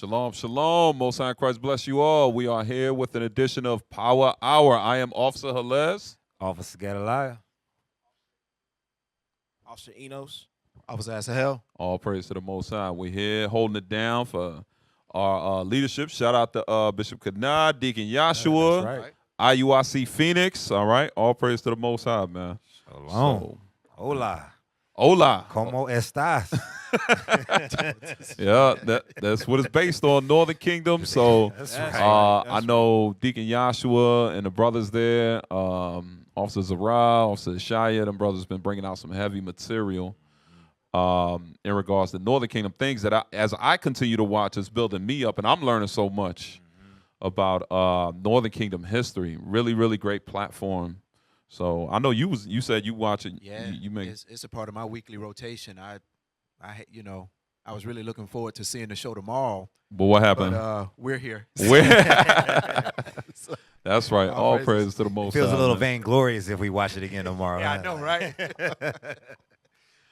Shalom, shalom. Most High Christ bless you all. We are here with an edition of Power Hour. I am Officer Halez. Officer Azariah. Officer Enos. Officer Azariah. All praise to the Most High. We're here holding it down for our leadership. Shout out to Bishop Kanad, Deacon Yahshua, That's right. Iuic Phoenix. All right. All praise to the Most High, man. Shalom. So, Hola. hola. ¿Cómo estás? Yeah, that's what it's based on, Northern Kingdom. So That's right. I know Deacon Yahshua and the brothers there, Officer Azariah, Officer Shia, them brothers been bringing out some heavy material in regards to Northern Kingdom, things that as I continue to watch, is building me up, and I'm learning so much about Northern Kingdom history. Really, really great platform. So I know you said you watch it. Yeah, you make it's a part of my weekly rotation. I was really looking forward to seeing the show tomorrow. But what happened? But we're here. That's right. All praises. praise to the Most High. Feels a little man. vainglorious if we watch it again tomorrow. Yeah, I huh? know, right? I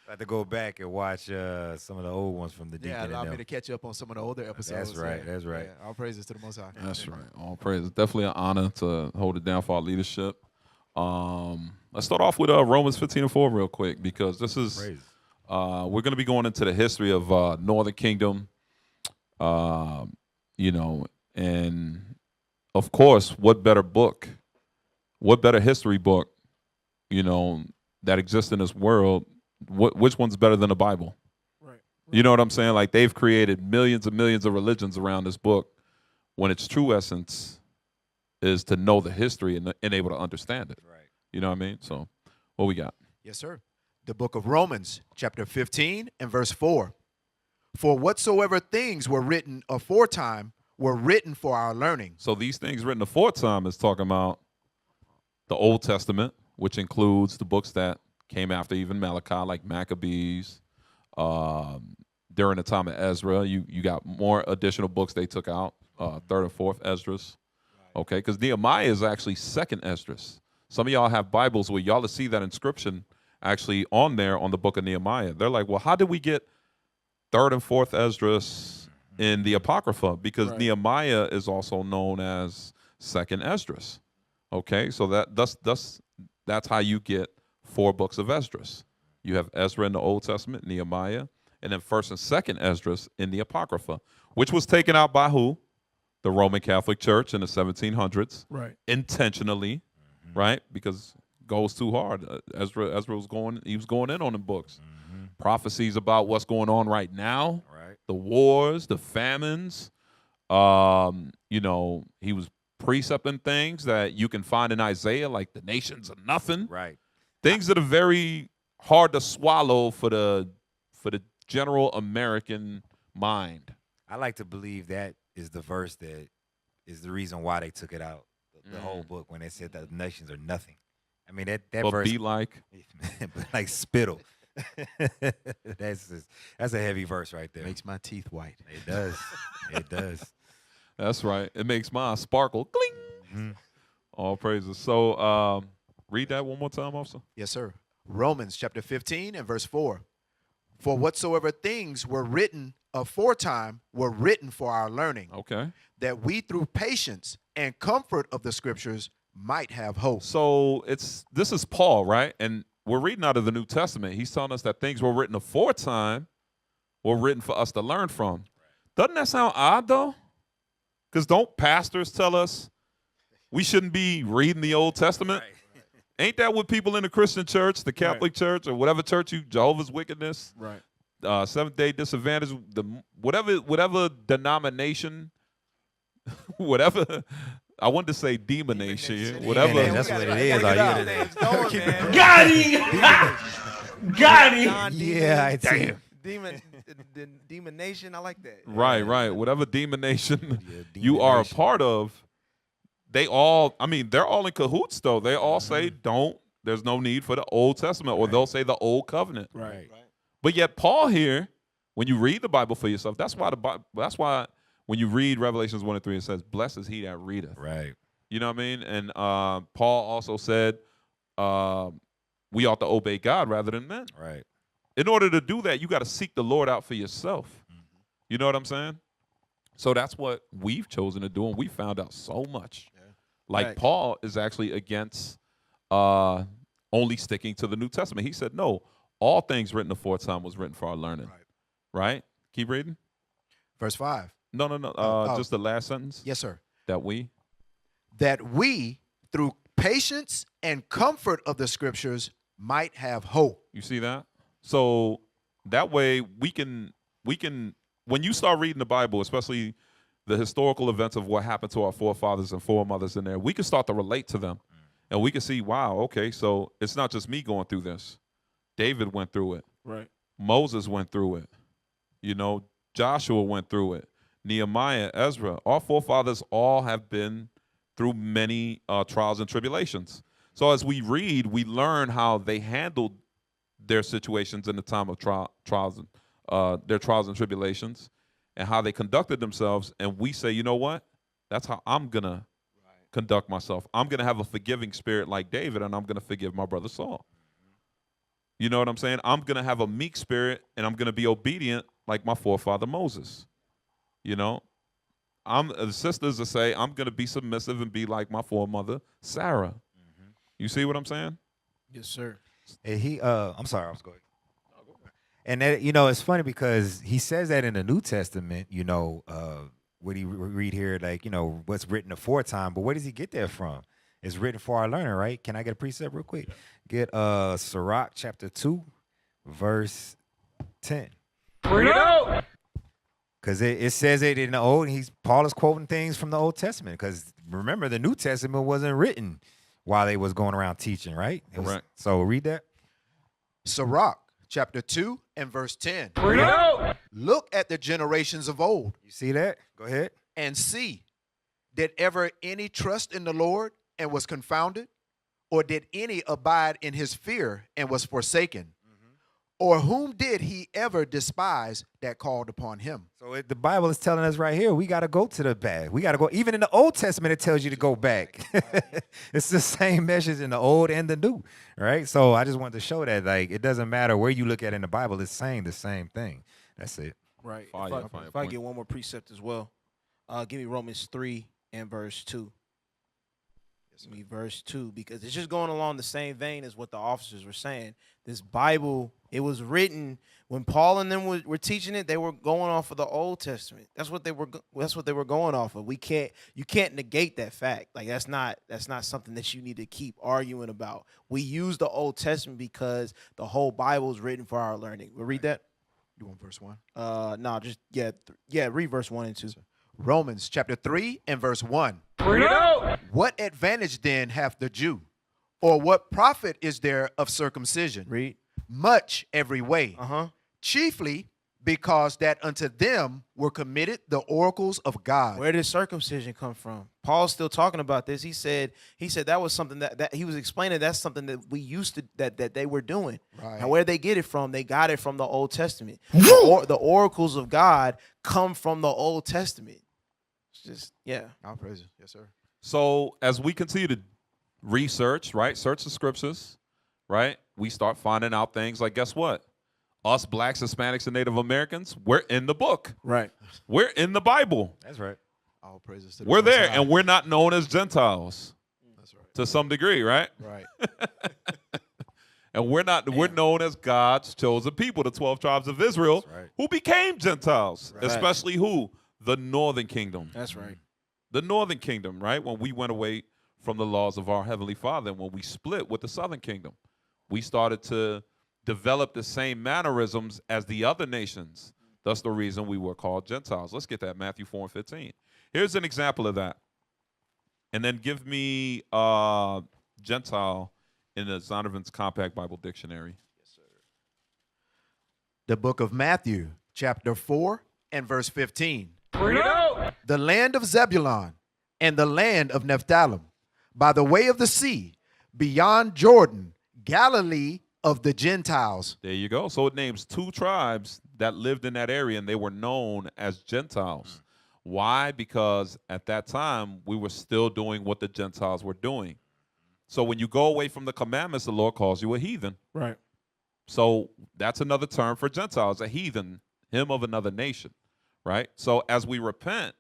have to go back and watch some of the old ones from the Deacon. Yeah, and allow me them. to catch up on some of the older episodes. That's right, Yeah. that's right. Yeah, all praises to the Most High. That's right. All praise. It's definitely an honor to hold it down for our leadership. Let's start off with Romans 15:4 real quick, because this is Praise. we're going to be going into the history of Northern Kingdom, and of course, what better history book, that exists in this world? Which one's better than the Bible? Right. You know what I'm saying? Like, they've created millions and millions of religions around this book, when its true essence is to know the history and able to understand it. Right. You know what I mean? So, what we got? Yes, sir. The book of Romans, chapter 15 and verse 4. For whatsoever things were written aforetime were written for our learning. So these things written aforetime is talking about the Old Testament, which includes the books that came after even Malachi, like Maccabees. During the time of Ezra, you got more additional books they took out, third and fourth Esdras. Okay, because Nehemiah is actually second Esdras. Some of y'all have Bibles where y'all see that inscription actually on there on the book of Nehemiah. They're like, well, how did we get third and fourth Esdras in the Apocrypha? Because Nehemiah is also known as second Esdras. Okay, so that's how you get four books of Esdras. You have Ezra in the Old Testament, Nehemiah, and then first and second Esdras in the Apocrypha, which was taken out by who? The Roman Catholic Church in the 1700s. Right. Intentionally, right? Because it goes too hard. Ezra was going in on the books. Prophecies about what's going on right now, Right. the wars, the famines. He was precepting things that you can find in Isaiah, like the nations are nothing. Right. Things that are very hard to swallow for the general American mind. I like to believe that is the verse that is the reason why they took it out, the whole book, when they said that the nations are nothing. I mean, that But verse, be like, but like spittle. That's a heavy verse right there. Makes my teeth white. It does. It does. that's right. It makes mine sparkle. Cling. Mhm. All praises. So read that one more time, officer. Yes, sir. Romans chapter 15 and verse 4. For whatsoever things were written aforetime were written for our learning, Okay. that we through patience and comfort of the scriptures might have hope. So this is Paul, right? And we're reading out of the New Testament. He's telling us that things were written aforetime were written for us to learn from. Doesn't that sound odd, though? Because don't pastors tell us we shouldn't be reading the Old Testament? Ain't that what people in the Christian church, the Catholic church, or whatever church Jehovah's Witness, Right. Seventh-day Disadvantage, whatever denomination, whatever, I wanted to say demonation, whatever. Yeah, that's what it is. Got him! Got him! Yeah, I see. Demon Nation, I like that. Right. Whatever demonation Yeah, you are a demonation. part of, they're all in cahoots, though. They all say, there's no need for the Old Testament, or they'll say the Old Covenant. Right. But yet Paul here, when you read the Bible for yourself, that's why when you read Revelations 1 and 3, it says, blessed is he that readeth. Right. You know what I mean? And Paul also said we ought to obey God rather than men. Right. In order to do that, you got to seek the Lord out for yourself. You know what I'm saying? So that's what we've chosen to do, and we found out so much. Yeah. Like Right. Paul is actually against only sticking to the New Testament. He said, no, all things written aforetime was written for our learning. Right? Keep reading. Verse 5. No. Oh. Just the last sentence. Yes, sir. That we. That we, through patience and comfort of the scriptures, might have hope. You see that? So that way we can when you start reading the Bible, especially the historical events of what happened to our forefathers and foremothers in there, we can start to relate to them. And we can see, wow, okay, so it's not just me going through this. David went through it. Right. Moses went through it. You know, Joshua went through it. Nehemiah, Ezra, our forefathers all have been through many trials and tribulations. So as we read, we learn how they handled their situations in the time of their trials and tribulations, and how they conducted themselves. And we say, you know what? That's how I'm going to conduct myself. I'm going to have a forgiving spirit like David, and I'm going to forgive my brother Saul. You know what I'm saying? I'm going to have a meek spirit, and I'm going to be obedient like my forefather Moses. You know? The sisters will say, I'm going to be submissive and be like my foremother Sarah. You see what I'm saying? Yes, sir. And I'm sorry, I was going. And that, it's funny because he says that in the New Testament, what he read here, like, what's written aforetime, but where does he get that from? It's written for our learning, right? Can I get a precept real quick? Get Sirach chapter 2, verse 10. Bring it out. Because it says it in the Old, Paul is quoting things from the Old Testament. Because remember, the New Testament wasn't written while they was going around teaching, right? Correct. So read that. Sirach, chapter 2 and verse 10. Bring it out. Look at the generations of old You see that? Go ahead. and see, did ever any trust in the Lord and was confounded? Or did any abide in his fear and was forsaken? Or whom did he ever despise that called upon him? So the Bible is telling us right here, we got to go to the back. We got to go. Even in the Old Testament, it tells you to go back. It's the same message in the Old and the New, right? So I just wanted to show that, like, it doesn't matter where you look at in the Bible, it's saying the same thing. That's it. Right. Fire if I point. get one more precept as well, give me Romans 3 and verse 2. Give me verse 2, because it's just going along the same vein as what the officers were saying. This Bible, it was written when Paul and them were teaching it. They were going off of the Old Testament. That's what they were going off of. You can't negate that fact. Like that's not something that you need to keep arguing about. We use the Old Testament because the whole Bible is written for our learning. We'll read that. You want verse 1? No, just read verse 1 and 2. Romans chapter 3 and verse 1. Bring it out. What advantage then hath the Jew? Or what profit is there of circumcision? Read. Much every way. Chiefly because that unto them were committed the oracles of God. Where did circumcision come from? Paul's still talking about this. He said that was something that he was explaining. That's something that we used to that they were doing. Right. And where they get it from? They got it from the Old Testament. The oracles of God come from the Old Testament. It's just All praises. Yes, sir. So as we continue to research, right, search the scriptures, right, we start finding out things like, guess what? Us blacks, Hispanics, and Native Americans, we're in the book. right. We're in the Bible. That's right. All praises to the We're Most there, High. and we're not known as Gentiles That's right. to some degree, right? Right. And we're known as God's chosen people, the 12 tribes of Israel, That's right. who became Gentiles, Right. especially who? The northern kingdom. That's right. The northern kingdom, right? When we went away from the laws of our heavenly Father, and when we split with the southern kingdom, we started to develop the same mannerisms as the other nations. That's the reason we were called Gentiles. Let's get that, Matthew 4 and 15. Here's an example of that. And then give me Gentile in the Zondervan's Compact Bible Dictionary. The book of Matthew, chapter 4 and verse 15. Bring it out. The land of Zebulun and the land of Naphtali, by the way of the sea, beyond Jordan, Galilee of the Gentiles. There you go. So it names two tribes that lived in that area, and they were known as Gentiles. Why? Because at that time, we were still doing what the Gentiles were doing. So when you go away from the commandments, the Lord calls you a heathen. Right. So that's another term for Gentiles, a heathen, him of another nation, right? So as we repent,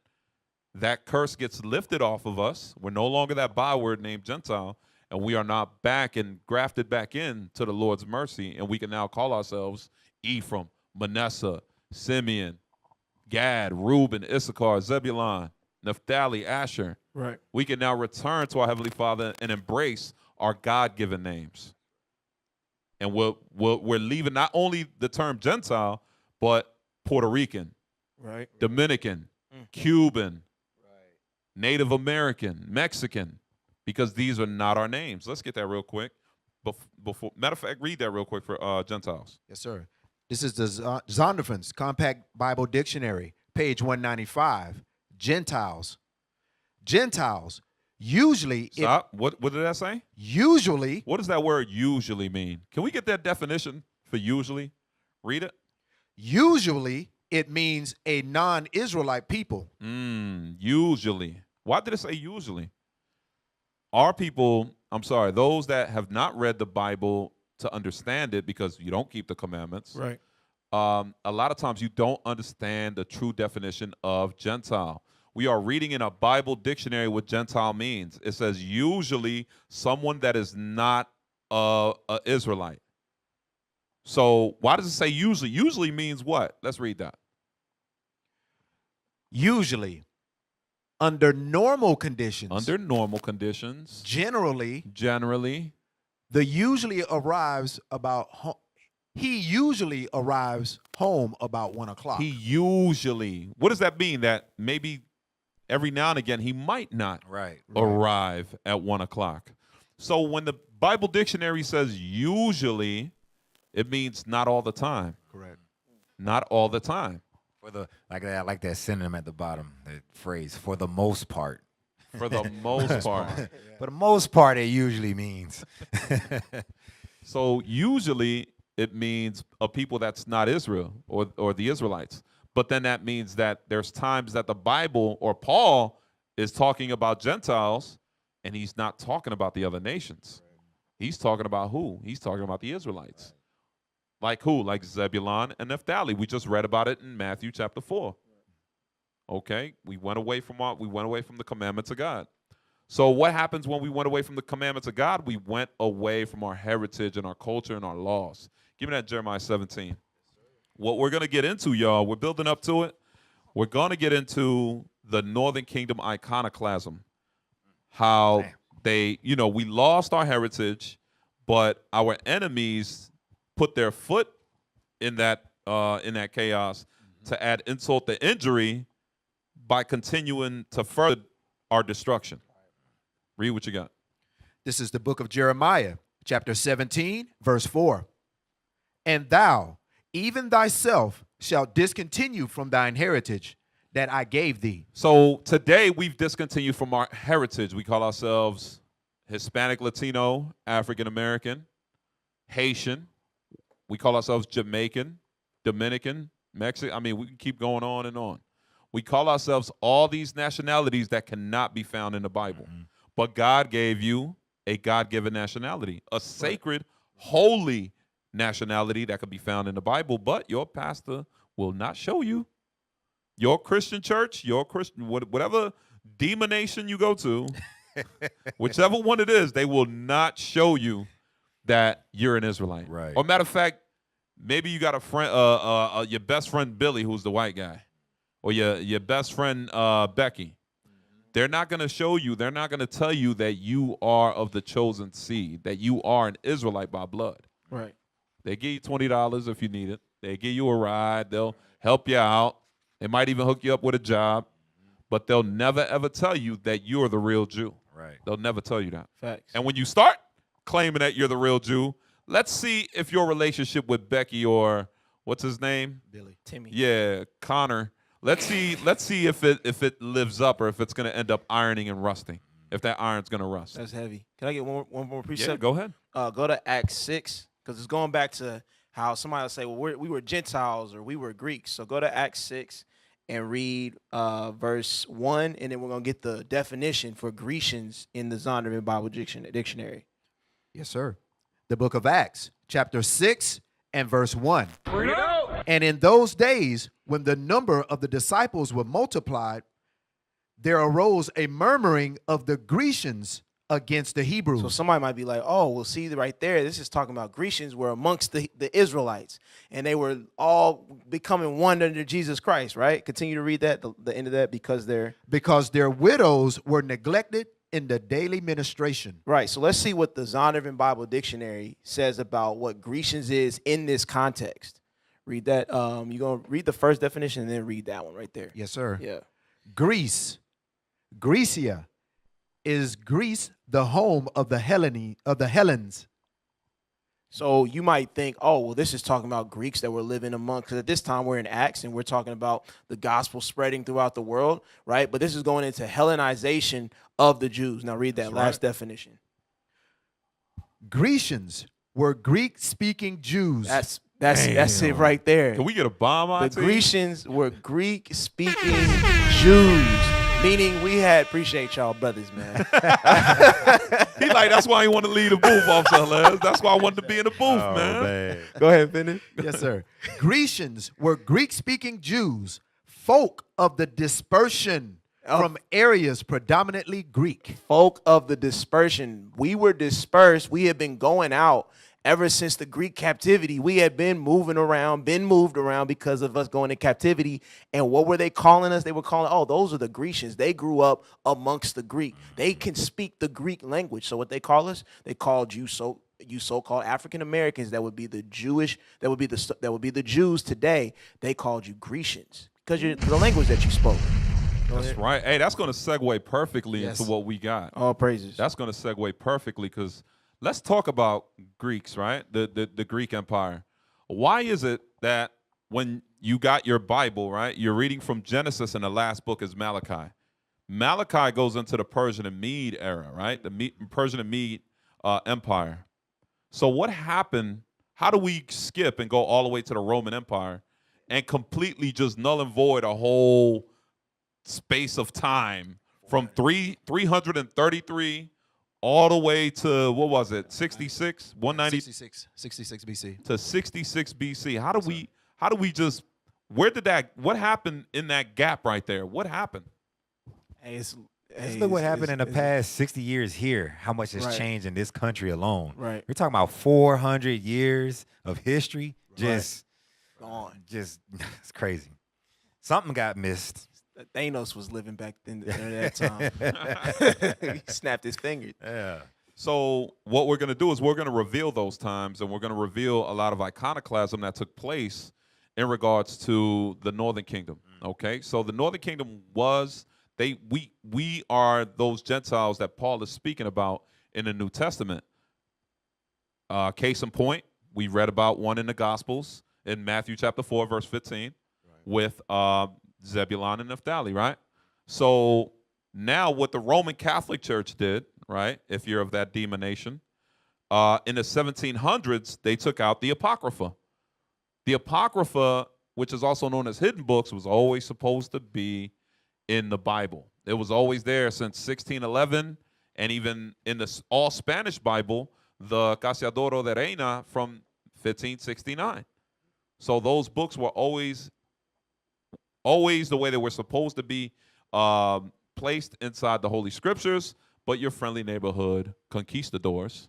that curse gets lifted off of us. We're no longer that byword named Gentile, and we are not back and grafted back in to the Lord's mercy, and we can now call ourselves Ephraim, Manasseh, Simeon, Gad, Reuben, Issachar, Zebulun, Naphtali, Asher. Right. We can now return to our Heavenly Father and embrace our God-given names. And we're leaving not only the term Gentile, but Puerto Rican, Right. Dominican, Cuban, Native American, Mexican, because these are not our names. Let's get that real quick. Before, matter of fact, read that real quick for Gentiles. Yes, sir. This is the Zondervan's Compact Bible Dictionary, page 195. Gentiles. Gentiles. Usually, Stop. What did that say? usually, What does that word usually mean? Can we get that definition for usually? Read it. usually it means a non-Israelite people. Usually. Why did it say usually? Our people, I'm sorry, those that have not read the Bible to understand it, because you don't keep the commandments. Right. A lot of times you don't understand the true definition of Gentile. We are reading in a Bible dictionary what Gentile means. It says usually someone that is not a Israelite. So why does it say usually? Usually means what? Let's read that. Usually, under normal conditions, Under normal conditions, generally, he usually arrives home about 1 o'clock. usually, what does that mean? That maybe every now and again he might not arrive at 1 o'clock. So when the Bible dictionary says usually, it means not all the time. Correct. Not all the time. For the I like that synonym at the bottom, the phrase for the most part. For the most part. For the most part, it usually means. So usually it means a people that's not Israel or the Israelites. But then that means that there's times that the Bible or Paul is talking about Gentiles and he's not talking about the other nations. He's talking about who? He's talking about the Israelites. Like who? Like Zebulun and Naphtali. We just read about it in Matthew chapter 4. Okay? We went away from the commandments of God. So what happens when we went away from the commandments of God? We went away from our heritage and our culture and our laws. Give me that Jeremiah 17. What we're going to get into, y'all, we're building up to it. We're going to get into the Northern Kingdom iconoclasm. How we lost our heritage, but our enemies put their foot in that chaos to add insult to injury by continuing to further our destruction. Read what you got. This is the book of Jeremiah, chapter 17, verse 4. And thou, even thyself, shalt discontinue from thine heritage that I gave thee. So today we've discontinued from our heritage. We call ourselves Hispanic, Latino, African American, Haitian. We call ourselves Jamaican, Dominican, Mexican. I mean, we can keep going on and on. We call ourselves all these nationalities that cannot be found in the Bible. Mm-hmm. But God gave you a God-given nationality, a sacred, holy nationality that can be found in the Bible, but your pastor will not show you. Your Christian church, your Christian, whatever demonation you go to, whichever one it is, they will not show you that you're an Israelite. Right. Or matter of fact, maybe you got a friend, your best friend Billy, who's the white guy, or your best friend Becky. They're not going to show you. They're not going to tell you that you are of the chosen seed, that you are an Israelite by blood. Right. They give you $20 if you need it. They give you a ride. They'll help you out. They might even hook you up with a job, but they'll never, ever tell you that you're the real Jew. Right. They'll never tell you that. Facts. And when you start claiming that you're the real Jew, let's see if your relationship with Becky or what's his name? Billy. Timmy. Yeah, Connor. Let's see if it lives up or if it's gonna end up ironing and rusting. If that iron's gonna rust. That's heavy. Can I get one more precept? Yeah, go ahead. Go to Acts 6, because it's going back to how somebody will say, well, we were Gentiles or we were Greeks. So go to Acts 6 and read verse 1, and then we're going to get the definition for Grecians in the Zondervan Bible Dictionary. Yes, sir. The book of Acts, chapter 6 and verse 1. Bring it out. And in those days, when the number of the disciples were multiplied, there arose a murmuring of the Grecians against the Hebrews. So somebody might be like, oh, well, see right there, this is talking about Grecians were amongst the Israelites, and they were all becoming one under Jesus Christ, right? Continue to read that, the end of that, because their widows were neglected in the daily ministration. Right. So let's see what the Zondervan Bible Dictionary says about what Grecians is in this context. Read that. You're going to read the first definition and then read that one right there. Yes, sir. Yeah. Greece, Grecia, is Greece the home of the Hellenes. So you might think, oh, well, this is talking about Greeks that were living among, because at this time we're in Acts and we're talking about the gospel spreading throughout the world, right? But this is going into Hellenization of the Jews. Now read that That's last right. definition. Grecians were Greek-speaking Jews. That's it right there. Can we get a bomb on The Grecians were Greek-speaking Jews, meaning we had, appreciate y'all brothers, man. He like, that's why he want to leave the booth, Officer Les. That's why I wanted to be in the booth, man. Go ahead, finish. Yes, sir. Grecians were Greek-speaking Jews, folk of the dispersion from areas predominantly Greek. Folk of the dispersion. We were dispersed. We had been going out ever since the Greek captivity. We had been moved around because of us going in captivity. And what were they calling us? They were calling, oh, those are the Grecians. They grew up amongst the Greek. They can speak the Greek language. So what they call us? They called you so-called African Americans that would be the Jewish, that would be the Jews today. They called you Grecians because you're the language that you spoke. That's right. Hey, that's going to segue perfectly Yes. into what we got. All praises. That's going to segue perfectly because let's talk about Greeks, right? The Greek Empire. Why is it that when you got your Bible, right, you're reading from Genesis and the last book is Malachi. Malachi goes into the Persian and Mede era, right? The Persian and Mede Empire. So what happened? How do we skip and go all the way to the Roman Empire and completely just null and void a whole space of time from 333 all the way to, what was it, 66, 190 66 BC. to 66 BC? How do we just, what happened in that gap right there? What happened? Hey, Let's look what happened in the past 60 years here, how much has Right. changed in this country alone. Right. We're talking about 400 years of history. Gone. Just it's crazy. Something got missed. Thanos was living back in that time. He snapped his fingers. Yeah. So what we're going to do is we're going to reveal those times, and we're going to reveal a lot of iconoclasm that took place in regards to the Northern Kingdom. Okay, so the Northern Kingdom was we are those Gentiles that Paul is speaking about in the New Testament. Case in point, we read about one in the Gospels in Matthew chapter 4, verse 15, with Zebulon and Naphtali, right? So now what the Roman Catholic Church did, right, if you're of that denomination, in the 1700s, they took out the Apocrypha. The Apocrypha, which is also known as hidden books, was always supposed to be in the Bible. It was always there since 1611, and even in the all Spanish Bible, the Casiodoro de Reina from 1569. So those books were always the way they were supposed to be placed inside the Holy Scriptures, but your friendly neighborhood conquistadors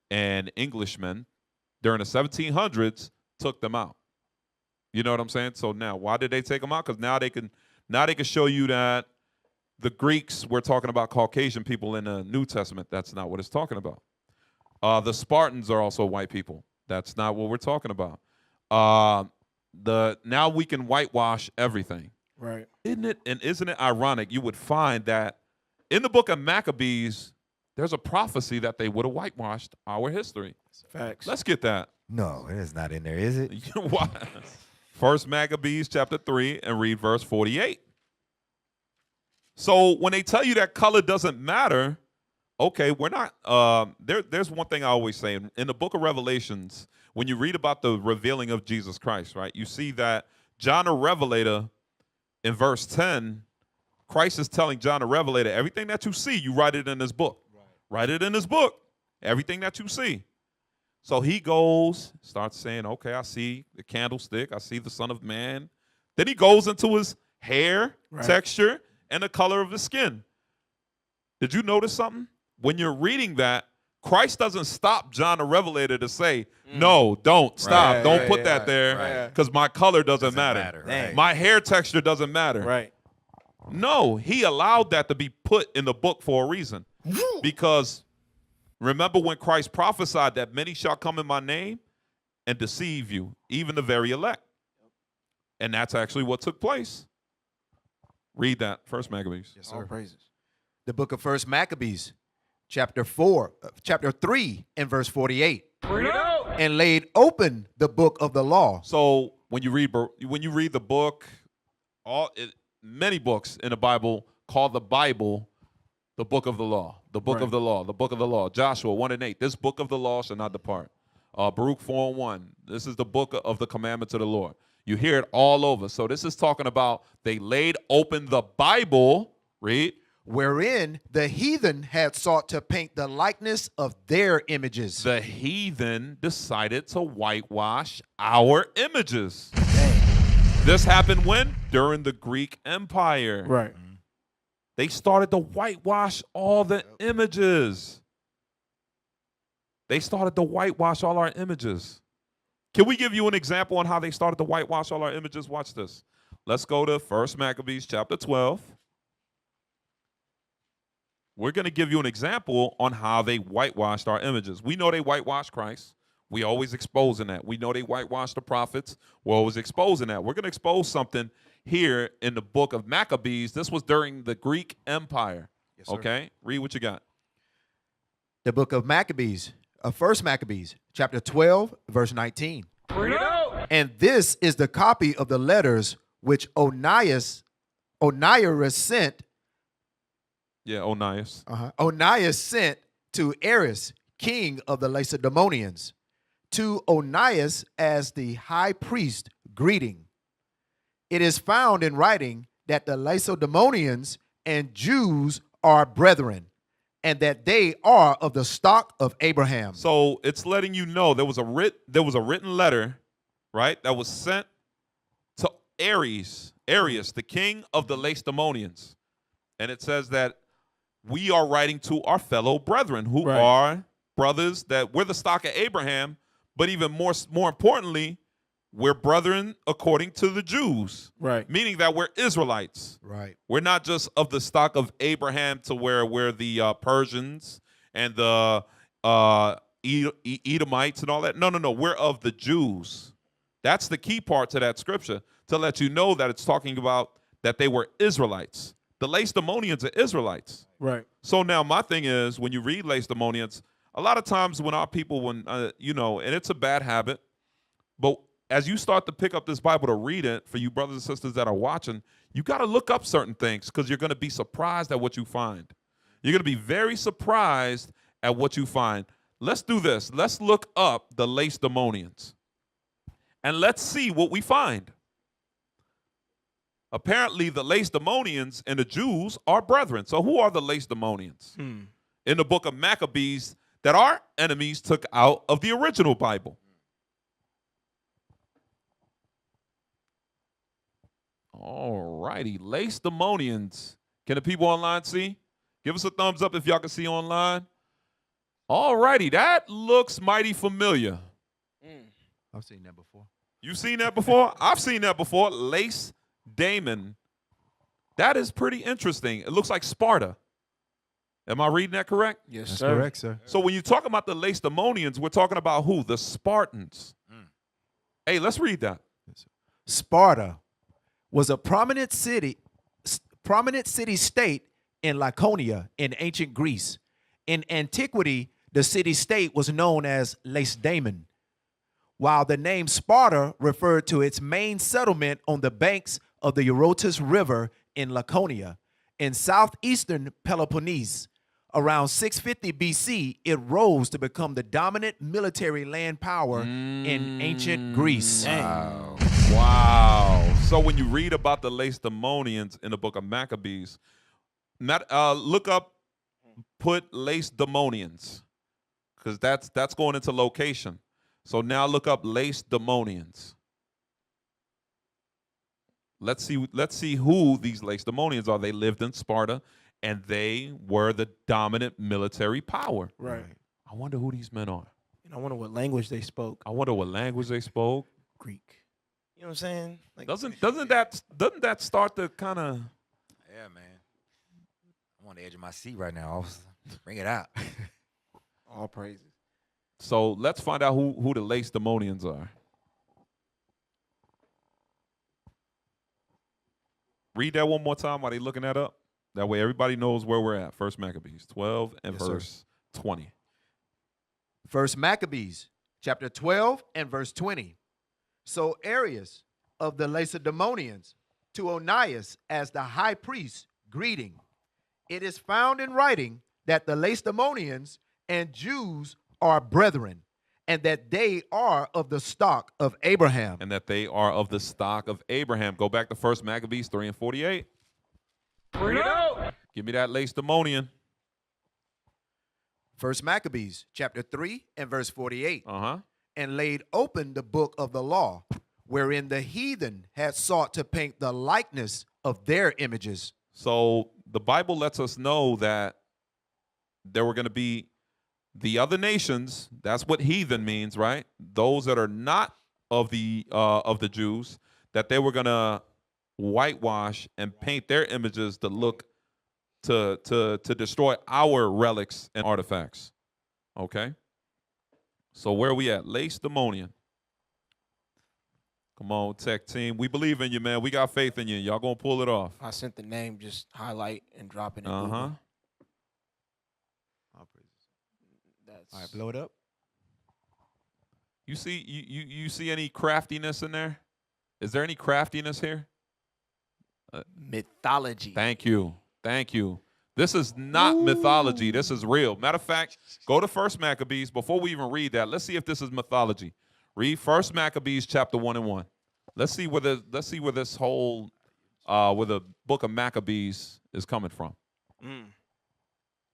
and Englishmen during the 1700s took them out. You know what I'm saying? So now, why did they take them out? Because now they can show you that the Greeks were talking about Caucasian people in the New Testament. That's not what it's talking about. The Spartans are also white people. That's not what we're talking about. Now we can whitewash everything. Right. Isn't it ironic? You would find that in the book of Maccabees, there's a prophecy that they would have whitewashed our history. Facts. Let's get that. No, it is not in there, is it? Why? First Maccabees chapter 3 and read verse 48. So when they tell you that color doesn't matter, okay, we're not. There's one thing I always say in the book of Revelations, when you read about the revealing of Jesus Christ, right? You see that John the Revelator in verse 10, Christ is telling John the Revelator, everything that you see, you write it in this book. Right. Write it in this book. Everything that you see. So he goes, starts saying, okay, I see the candlestick. I see the Son of Man. Then he goes into his hair texture and the color of his skin. Did you notice something? When you're reading that, Christ doesn't stop John the Revelator to say, no, don't, stop, don't put that there because my color doesn't matter. Right. My hair texture doesn't matter. Right. No, he allowed that to be put in the book for a reason. Because remember when Christ prophesied that many shall come in my name and deceive you, even the very elect. And that's actually what took place. Read that, First Maccabees. Yes, All sir. praises. The book of First Maccabees, chapter 3 and verse 48. Bring it out. And laid open the book of the law. So when you read the book, many books in the Bible call the Bible the book of the law, the book of the law, the book of the law. Joshua 1:8, this book of the law shall not depart. Baruch 4:1, this is the book of the commandments of the Lord. You hear it all over. So this is talking about they laid open the Bible, read, wherein the heathen had sought to paint the likeness of their images. the heathen decided to whitewash our images. This happened when? During the Greek Empire. Right. They started to whitewash all the images. They started to whitewash all our images. Can we give you an example on how they started to whitewash all our images? Watch this. Let's go to 1 Maccabees chapter 12. We're going to give you an example on how they whitewashed our images. We know they whitewashed Christ. We always exposing that. We know they whitewashed the prophets. We're always exposing that. We're going to expose something here in the book of Maccabees. This was during the Greek Empire. Yes, sir. Okay? Read what you got. The book of Maccabees, First Maccabees, chapter 12, verse 19. Bring it out. And this is the copy of the letters which Onias sent. Yeah, Onias. Onias sent to Eris, king of the Lacedaemonians, to Onias as the high priest, greeting. It is found in writing that the Lacedaemonians and Jews are brethren, and that they are of the stock of Abraham. So it's letting you know there was a written letter, right, that was sent to Arius, the king of the Lacedaemonians. And it says that we are writing to our fellow brethren who are brothers, that we're the stock of Abraham, but even more importantly, we're brethren according to the Jews. Right. Meaning that we're Israelites. Right. We're not just of the stock of Abraham to where we're the Persians and the Edomites and all that. No. We're of the Jews. That's the key part to that scripture, to let you know that it's talking about that they were Israelites. The Lacedaemonians are Israelites. Right. So now my thing is, when you read Lacedaemonians, a lot of times when our people, and it's a bad habit, but as you start to pick up this Bible to read it, for you brothers and sisters that are watching, you got to look up certain things because you're going to be surprised at what you find. You're going to be very surprised at what you find. Let's do this. Let's look up the Lacedaemonians, and let's see what we find. Apparently, the Lacedaemonians and the Jews are brethren. So who are the Lacedaemonians? In the book of Maccabees that our enemies took out of the original Bible. All righty, Lacedaemonians. Can the people online see? Give us a thumbs up if y'all can see online. All righty, that looks mighty familiar. I've seen that before. You seen that before? I've seen that before. Lacedaemon. That is pretty interesting. It looks like Sparta. Am I reading that correct? Yes, That's sir. correct, sir. So when you talk about the Lacedaemonians, we're talking about who? The Spartans. Hey, let's read that. Sparta was a prominent city-state in Laconia in ancient Greece. In antiquity, the city-state was known as Lacedaemon, while the name Sparta referred to its main settlement on the banks of the Eurotas River in Laconia, in southeastern Peloponnese. Around 650 BC, it rose to become the dominant military land power in ancient Greece. Wow. So when you read about the Lacedaemonians in the book of Maccabees, look up, put Lacedaemonians. because that's going into location. So now look up Lacedaemonians. Let's see who these Lacedaemonians are. They lived in Sparta, and they were the dominant military power. Right. I wonder who these men are. And I wonder what language they spoke. I wonder what language they spoke. Greek. You know what I'm saying? Like, Doesn't that start to kind of? Yeah, man. I'm on the edge of my seat right now. Bring it out. all praises. So let's find out who the Lacedaemonians are. Read that one more time while they looking that up. That way everybody knows where we're at. First Maccabees 12 and Yes, verse 20. First Maccabees, chapter 12 and verse 20. So Arius of the Lacedaemonians to Onias as the high priest, greeting. It is found in writing that the Lacedaemonians and Jews are brethren, and that they are of the stock of Abraham. And that they are of the stock of Abraham. Go back to First Maccabees 3 and 48. Bring it out. Give me that Lacedaemonian. First Maccabees, chapter 3 and verse 48. Uh-huh. And laid open the book of the law, wherein the heathen had sought to paint the likeness of their images. So the Bible lets us know that there were going to be the other nations. That's what heathen means, right? Those that are not of the Jews, that they were going to whitewash and paint their images to look to destroy our relics and artifacts. Okay? So where are we at? Lacedaemonian. Come on, tech team. We believe in you, man. We got faith in you. Y'all gonna pull it off. I sent the name, just highlight and drop it in Uh-huh. Google. That's All right, blow it up. You see you see any craftiness in there? Is there any craftiness here? mythology. Thank you. Thank you. This is not mythology. This is real. Matter of fact, go to First Maccabees. Before we even read that, let's see if this is mythology. Read First Maccabees chapter 1 and 1. Let's see where this whole where the book of Maccabees is coming from.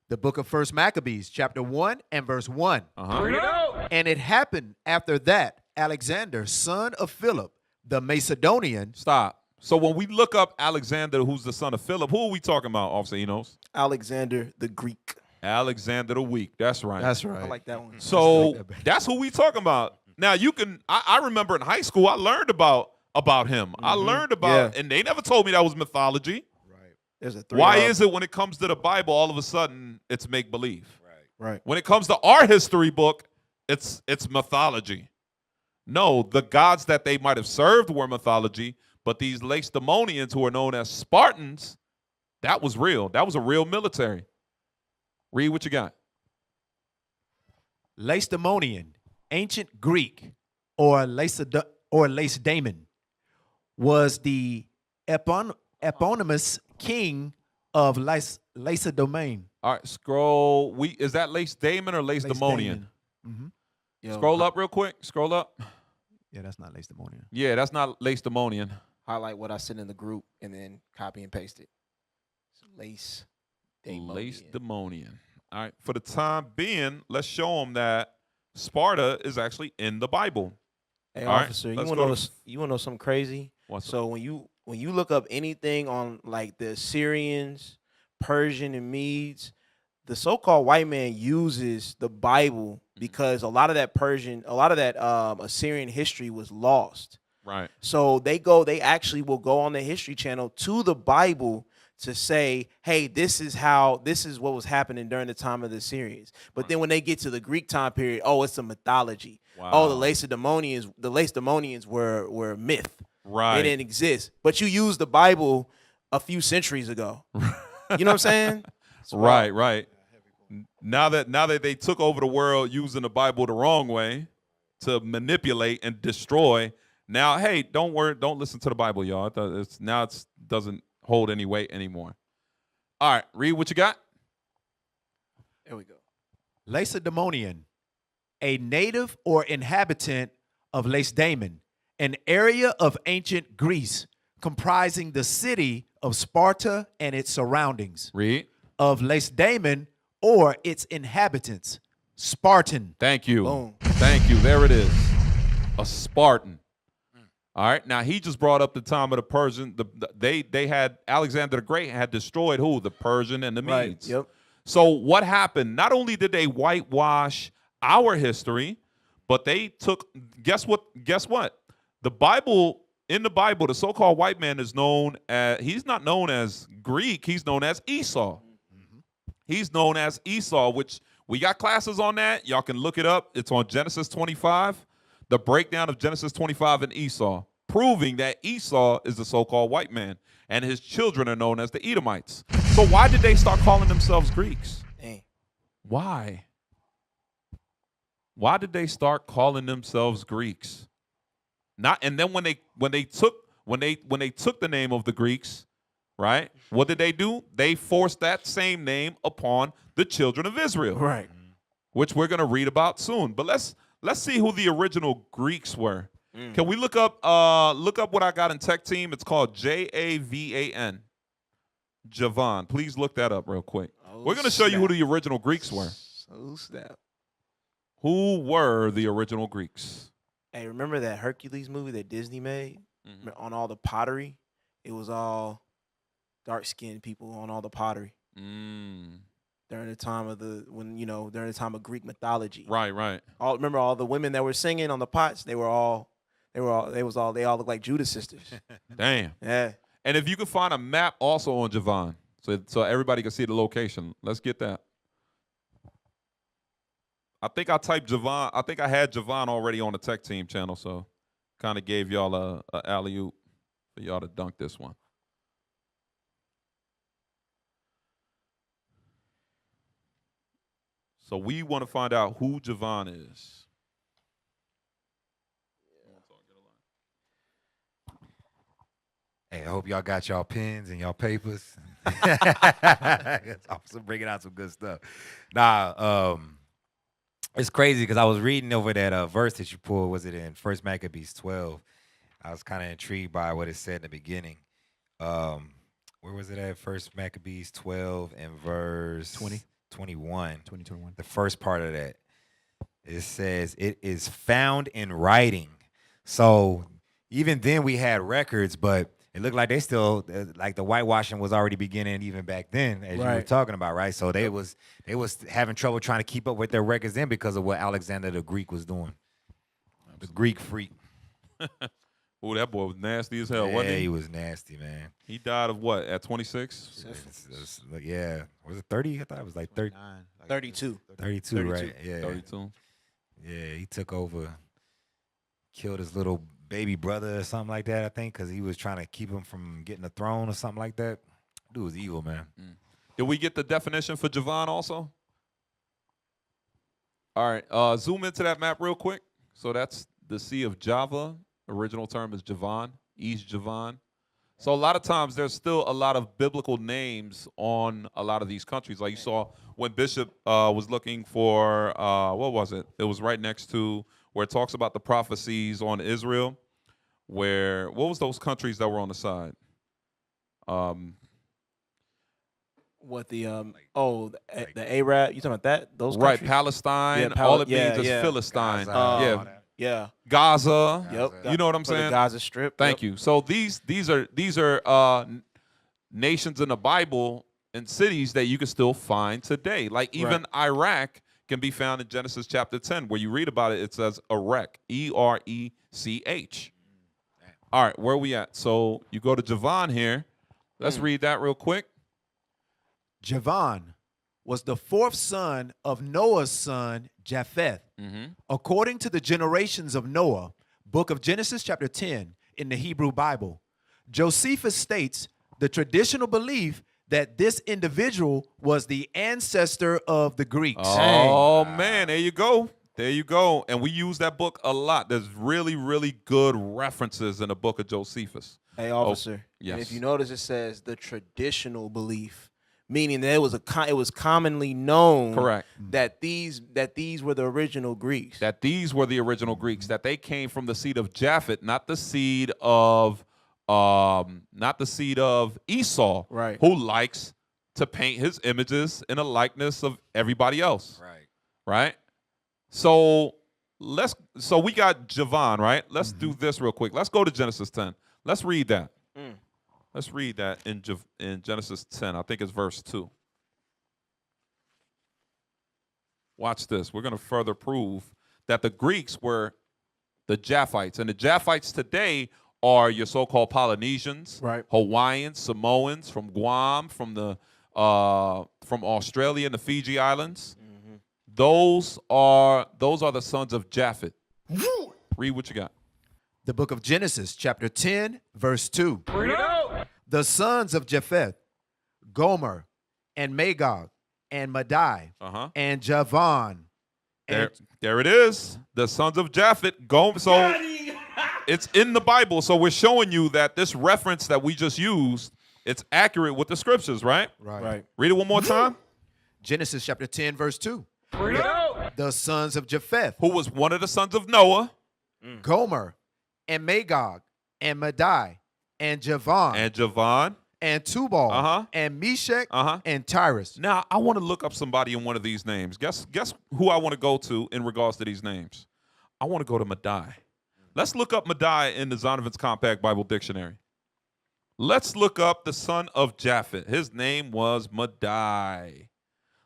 The book of First Maccabees, chapter 1 and verse 1. Bring it out. And it happened after that, Alexander, son of Philip, the Macedonian. Stop. So when we look up Alexander, who's the son of Philip, who are we talking about, Officer Enos? Alexander the Greek. Alexander the Weak. That's right. That's I right. like that one. So that's who we talking about. Now you can. I remember in high school I learned about him. I learned about, and they never told me that was mythology. There's a Why is it when it comes to the Bible, all of a sudden it's make believe? right? When it comes to our history book, it's mythology. No, the gods that they might have served were mythology, but these Lacedaemonians, who are known as Spartans, that was real. That was a real military. Read what you got. Lacedaemonian, ancient Greek, or Lacedaemon, was the eponymous king of Lacedaemon. All right, scroll. Is that Lacedaemon or Lacedaemonian? Yo, Scroll up real quick. Scroll up. Yeah, that's not Lacedaemonian. Yeah, that's not Lacedaemonian. Highlight what I sent in the group and then copy and paste it. So Lacedaemonian. All right. For the time being, let's show them that Sparta is actually in the Bible. Hey, All right, officer, you let's want go to to- know something crazy? What's So when you look up anything on like the Assyrians, Persian, and Medes, the so-called white man uses the Bible because a lot of that Assyrian history was lost. Right. So they actually will go on the History Channel to the Bible to say, hey, this is what was happening during the time of the Assyrians. But then when they get to the Greek time period, oh, it's a mythology. Wow. Oh, the Lacedaemonians were a myth. Right. They didn't exist. But you used the Bible a few centuries ago. You know what I'm saying? Right. Now that they took over the world using the Bible the wrong way to manipulate and destroy, now, hey, don't listen to the Bible, y'all. It doesn't hold any weight anymore. All right, read what you got. There we go. Lacedaemonian, a native or inhabitant of Lacedaemon, an area of ancient Greece comprising the city of Sparta and its surroundings, Read. of Lacedaemon or its inhabitants, Spartan. Thank you. Boom. Thank you. There it is. A Spartan. All right. Now he just brought up the time of the Persian. They had Alexander the Great had destroyed who? The Persian and the Medes. Yep. So what happened? Not only did they whitewash our history, but they took guess what? In the Bible, the so-called white man is known as he's not known as Greek, he's known as Esau. He's known as Esau, which we got classes on that. Y'all can look it up. It's on Genesis 25, the breakdown of Genesis 25 and Esau, proving that Esau is the so-called white man, and his children are known as the Edomites. So why did they start calling themselves Greeks? Dang. Why? Why did they start calling themselves Greeks? And then when they took the name of the Greeks, right? What did they do? They forced that same name upon the children of Israel, Right. which we're going to read about soon. But let's see who the original Greeks were. Can we look up what I got in Tech Team? It's called Javan. Javan. Please look that up real quick. Oh, We're going to show you who snap. the original Greeks were. So snap. Who were the original Greeks? Hey, remember that Hercules movie that Disney made on all the pottery? It was all dark-skinned people on all the pottery during the time of during the time of Greek mythology. Right. Remember all the women that were singing on the pots? They all looked like Judas sisters. Damn. Yeah. And if you could find a map also on Javan, so everybody can see the location, let's get that. I think I typed Javan. I think I had Javan already on the Tech Team channel, so kind of gave y'all a alley-oop for y'all to dunk this one. So we want to find out who Javan is. Hey, I hope y'all got y'all pens and y'all papers. Officer bringing out some good stuff. It's crazy because I was reading over that verse that you pulled. Was it in 1 Maccabees 12? I was kind of intrigued by what it said in the beginning. Where was it at? 1 Maccabees 12 and verse 21. The first part of that. It says, it is found in writing. So even then we had records, but it looked like they still, like the whitewashing was already beginning even back then, as you were talking about, right? So they was having trouble trying to keep up with their records then because of what Alexander the Greek was doing. The Greek freak. Oh, that boy was nasty as hell, wasn't Yeah, he? he was nasty, man. He died of what, at 26? Yeah. Was it 30? I thought it was like 30. 32. 32, right? Yeah. 32. Yeah, he took over, killed his little baby brother or something like that, I think, because he was trying to keep him from getting the throne or something like that. Dude was evil, man. Did we get the definition for Javan also? All right, zoom into that map real quick. So that's the Sea of Java. Original term is Javan, East Javan. So a lot of times there's still a lot of biblical names on a lot of these countries. Like you saw when Bishop was looking for, what was it? It was right next to where it talks about the prophecies on Israel. What was those countries that were on the side? What the Arab? You talking about that? Those Right, countries? Palestine. Yeah, all it means is yeah. Philistine. Gaza, Yeah. Gaza. Yep. You know what I'm For the saying? Gaza Strip. Thank you. So these are nations in the Bible and cities that you can still find today. Like even Iraq can be found in Genesis chapter 10, where you read about it. It says Erech, E-R-E-C-H. All right, where are we at? So you go to Javan here. Let's read that real quick. Javan was the fourth son of Noah's son, Japheth. According to the generations of Noah, book of Genesis chapter 10 in the Hebrew Bible, Josephus states the traditional belief that this individual was the ancestor of the Greeks. Oh, man, there you go. There you go. And we use that book a lot. There's really, really good references in the book of Josephus. Hey, officer. yes. And if you notice, it says the traditional belief, meaning that it was commonly known Correct. that these were the original Greeks. That these were the original Greeks, that they came from the seed of Japhet, not the seed of Esau, Right. who likes to paint his images in a likeness of everybody else. Right. Right? So we got Javon, right? Let's do this real quick. Let's go to Genesis 10. Let's read that. Let's read that in Genesis 10. I think it's verse 2. Watch this. We're going to further prove that the Greeks were the Japhites. And the Japhites today are your so-called Polynesians, Right. Hawaiians, Samoans from Guam, from Australia and the Fiji Islands. Those are the sons of Japhet. Read what you got. The book of Genesis, chapter 10, verse 2. Bring it out. The sons of Japheth, Gomer, and Magog, and Madai, and Javan. There it is. The sons of Japhet. So it's in the Bible. So we're showing you that this reference that we just used, it's accurate with the scriptures, right? Right. Read it one more time. Genesis chapter 10, verse 2. Bring it out. The sons of Japheth, Who was one of the sons of Noah. Gomer, and Magog, and Madai, and Javan, And Javan. and Tubal, and Meshach, and Tyrus. Now, I want to look up somebody in one of these names. Guess who I want to go to in regards to these names? I want to go to Madai. Let's look up Madai in the Zondervan's Compact Bible Dictionary. Let's look up the son of Japhet. His name was Madai.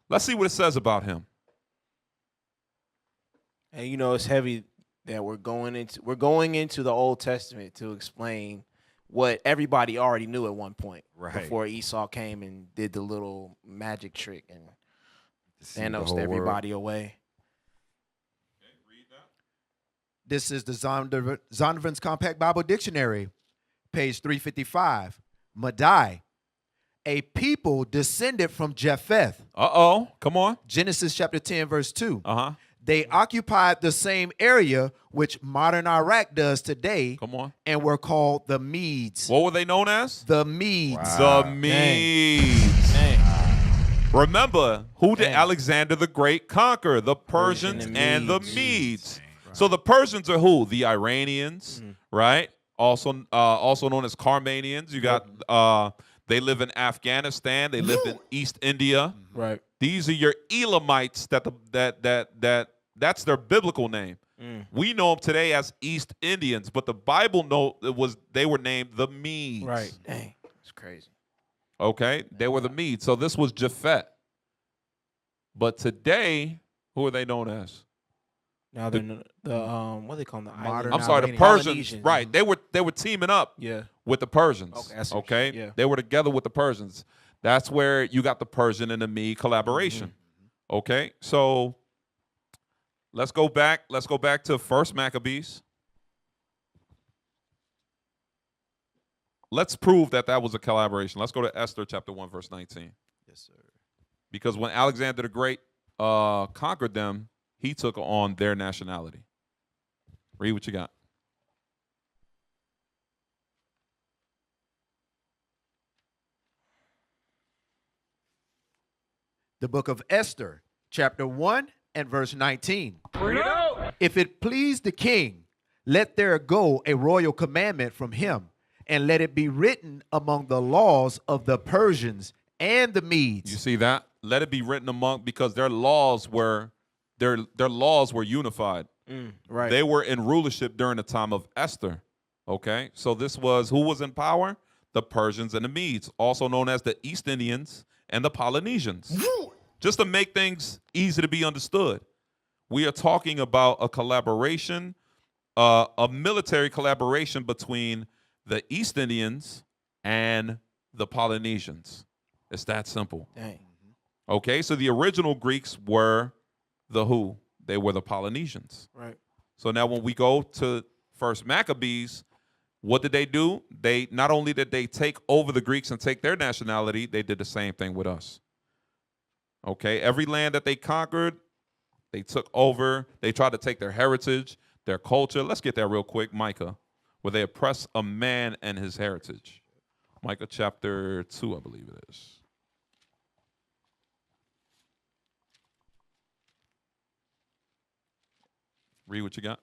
Let's see what it says about him. And it's heavy that we're going into the Old Testament to explain what everybody already knew at one point, Right. before Esau came and did the little magic trick and Deceived the Thanos whole everybody away. This is the Zondervan's Compact Bible Dictionary, page 355. Madai, a people descended from Japheth. Come on. Genesis chapter 10, verse 2. They occupied the same area which modern Iraq does today. Come on. And were called the Medes. What were they known as? The Medes. Wow. The Medes. Dang. Remember, who did Dang. Alexander the Great conquer? The Persians and and the Medes. Medes. So the Persians are who? The Iranians, right? Also known as Carmanians. You got they live in Afghanistan. They live in East India. Right. These are your Elamites. That's their biblical name. We know them today as East Indians, but the Bible they were named the Medes. Right. Dang. It's crazy. Okay, they were the Medes. So this was Japhet. But today, who are they known as? Now they're what do they call them? The Modern I'm sorry, the Iranian. Persians. Polynesians. Right, they were teaming up Yeah. with the Persians. Okay, I see what Okay, you mean, yeah. they were together with the Persians. That's where you got the Persian and the Mede collaboration. Okay, so let's go back. Let's go back to First Maccabees. Let's prove that was a collaboration. Let's go to Esther chapter 1, verse 19. Yes, sir. Because when Alexander the Great conquered them, he took on their nationality. Read what you got. The book of Esther, chapter 1 and verse 19. Bring it out. If it please the king, let there go a royal commandment from him, and let it be written among the laws of the Persians and the Medes. You see that? Let it be written among, because their laws were unified. Right. They were in rulership during the time of Esther. Okay, so this was who was in power? The Persians and the Medes, also known as the East Indians and the Polynesians. Just to make things easy to be understood, we are talking about a collaboration, a military collaboration between the East Indians and the Polynesians. It's that simple. Dang. Okay, so the original Greeks were the who? They were the Polynesians. Right. So now when we go to First Maccabees, what did they do? They not only did they take over the Greeks and take their nationality, they did the same thing with us. Okay, every land that they conquered, they took over. They tried to take their heritage, their culture. Let's get that real quick, Micah, where they oppress a man and his heritage. Micah chapter 2, I believe it is. Read what you got.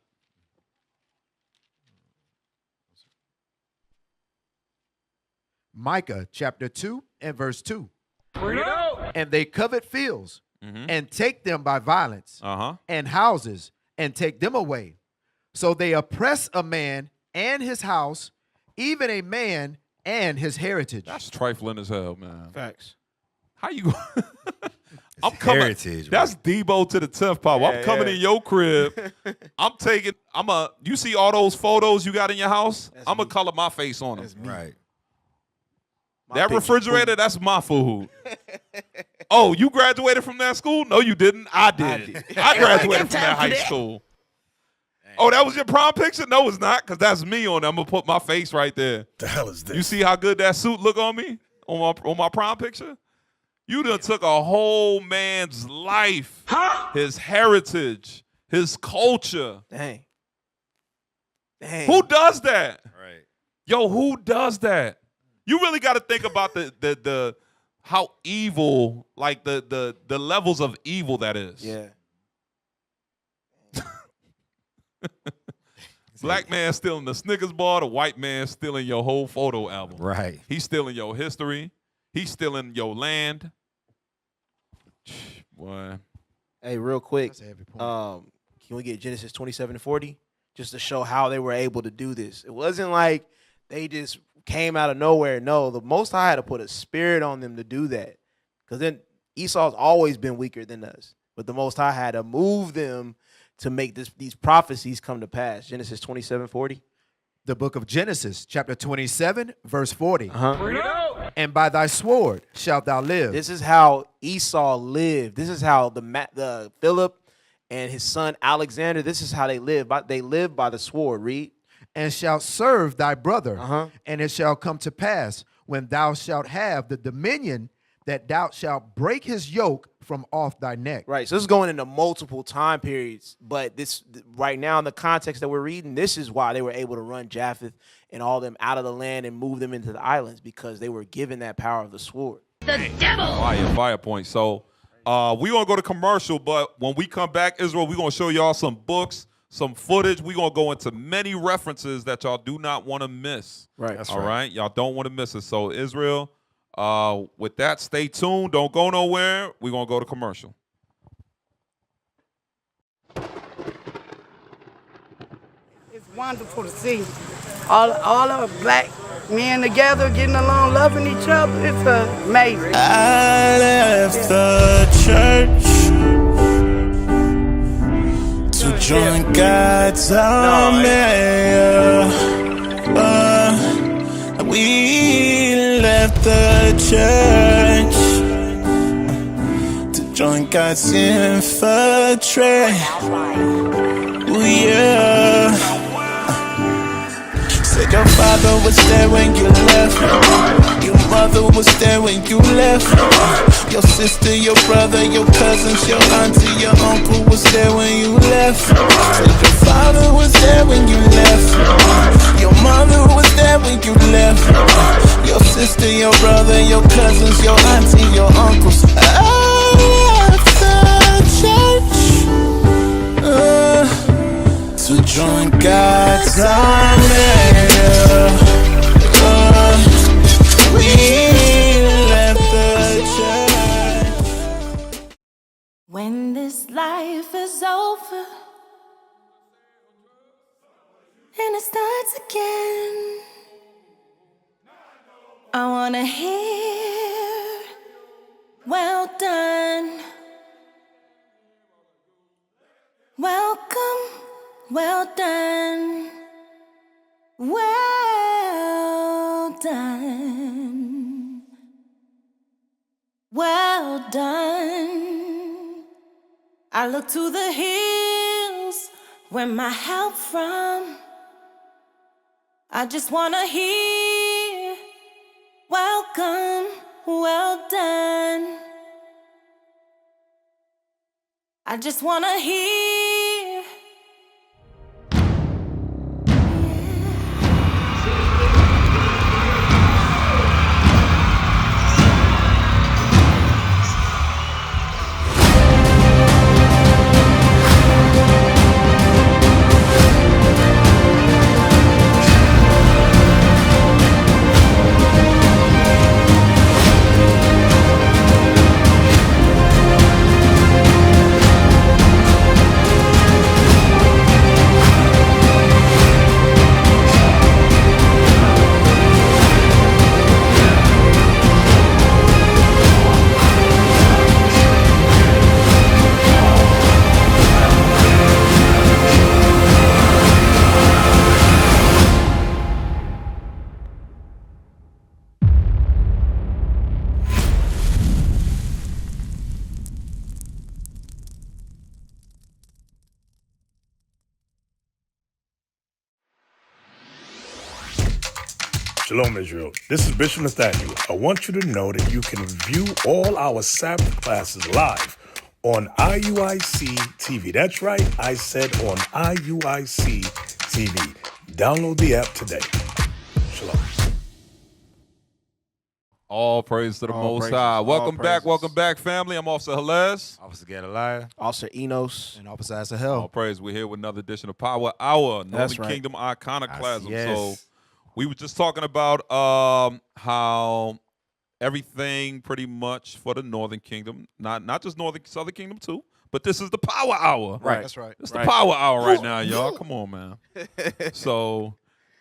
Micah chapter 2 and verse 2. Bring it out. And they covet fields, and take them by violence, and houses, and take them away. So they oppress a man and his house, even a man and his heritage. That's trifling as hell, man. Facts. How you? I'm coming. Heritage, That's Debo to the 10th power. I'm coming in your crib. You see all those photos you got in your house? I'm going to color my face on them. Right. That refrigerator, that's my food. Oh, you graduated from that school? No, you didn't. I did. I graduated from that high school. Oh, that was your prom picture? No, it's not, because that's me on it. I'm going to put my face right there. The hell is this? You see how good that suit look on me? On my prom picture? You done took a whole man's life, his heritage, his culture. Dang. Who does that? Right. Yo, who does that? You really got to think about the how evil, like the levels of evil that is. Yeah. Black man stealing the Snickers bar, the white man stealing your whole photo album. Right. He's stealing your history. He's stealing your land. Boy. Hey, real quick, That's a heavy point. can we get Genesis 27:40 just to show how they were able to do this? It wasn't like they just came out of nowhere. No, the Most High had to put a spirit on them to do that, because then Esau's always been weaker than us, but the Most High had to move them to make these prophecies come to pass. Genesis 27:40. The book of Genesis, chapter 27, verse 40. Bring it out. And by thy sword shalt thou live. This is how Esau lived. This is how the Philip and his son Alexander, this is how they live. They live by the sword. Read. And shalt serve thy brother. And it shall come to pass, when thou shalt have the dominion, that thou shalt break his yoke from off thy neck. Right. So this is going into multiple time periods. But this right now, in the context that we're reading, this is why they were able to run Japheth and all them out of the land and move them into the islands, because they were given that power of the sword. The devil. Fire point. So we going to go to commercial, but when we come back, Israel, we're going to show y'all some books, some footage. We're going to go into many references that y'all do not want to miss. Right. That's All right? Y'all don't want to miss it. So, Israel, with that, stay tuned. Don't go nowhere. We're going to go to commercial. It's wonderful to see all of black men together, getting along, loving each other. It's amazing. I left the church to join God's army. We left the church to join God's infantry. Yeah. Said your father was there when you left. Your mother was there when you left. Your sister, your brother, your cousins, your auntie, your uncle was there when you left. Said your father was there when you left. Your mother was there when you left. Your sister, your brother, your cousins, your auntie, your uncles. I left the church to join God's army. We left the church. When this life is over and it starts again, I wanna hear, well done, welcome, well done, well done, well done. I look to the hills where my help from. I just wanna hear, welcome, well done. I just wanna hear. Shalom, Israel. This is Bishop Nathaniel. I want you to know that you can view all our Sabbath classes live on IUIC TV. That's right, I said on IUIC TV. Download the app today. Shalom. All praise to the All Most praises. High. All Welcome praises. back, family. I'm Officer Helez. Officer Gadaliah. Officer Enos. And Officer as a All hell. praise. We're here with another edition of Power Hour, That's Northern right. Kingdom Iconoclasm. Yes. So we were just talking about how everything pretty much for the Northern Kingdom, not just Southern Kingdom too, but this is the Power Hour. Right. That's right. It's the Power Hour right now, y'all. Come on, man. So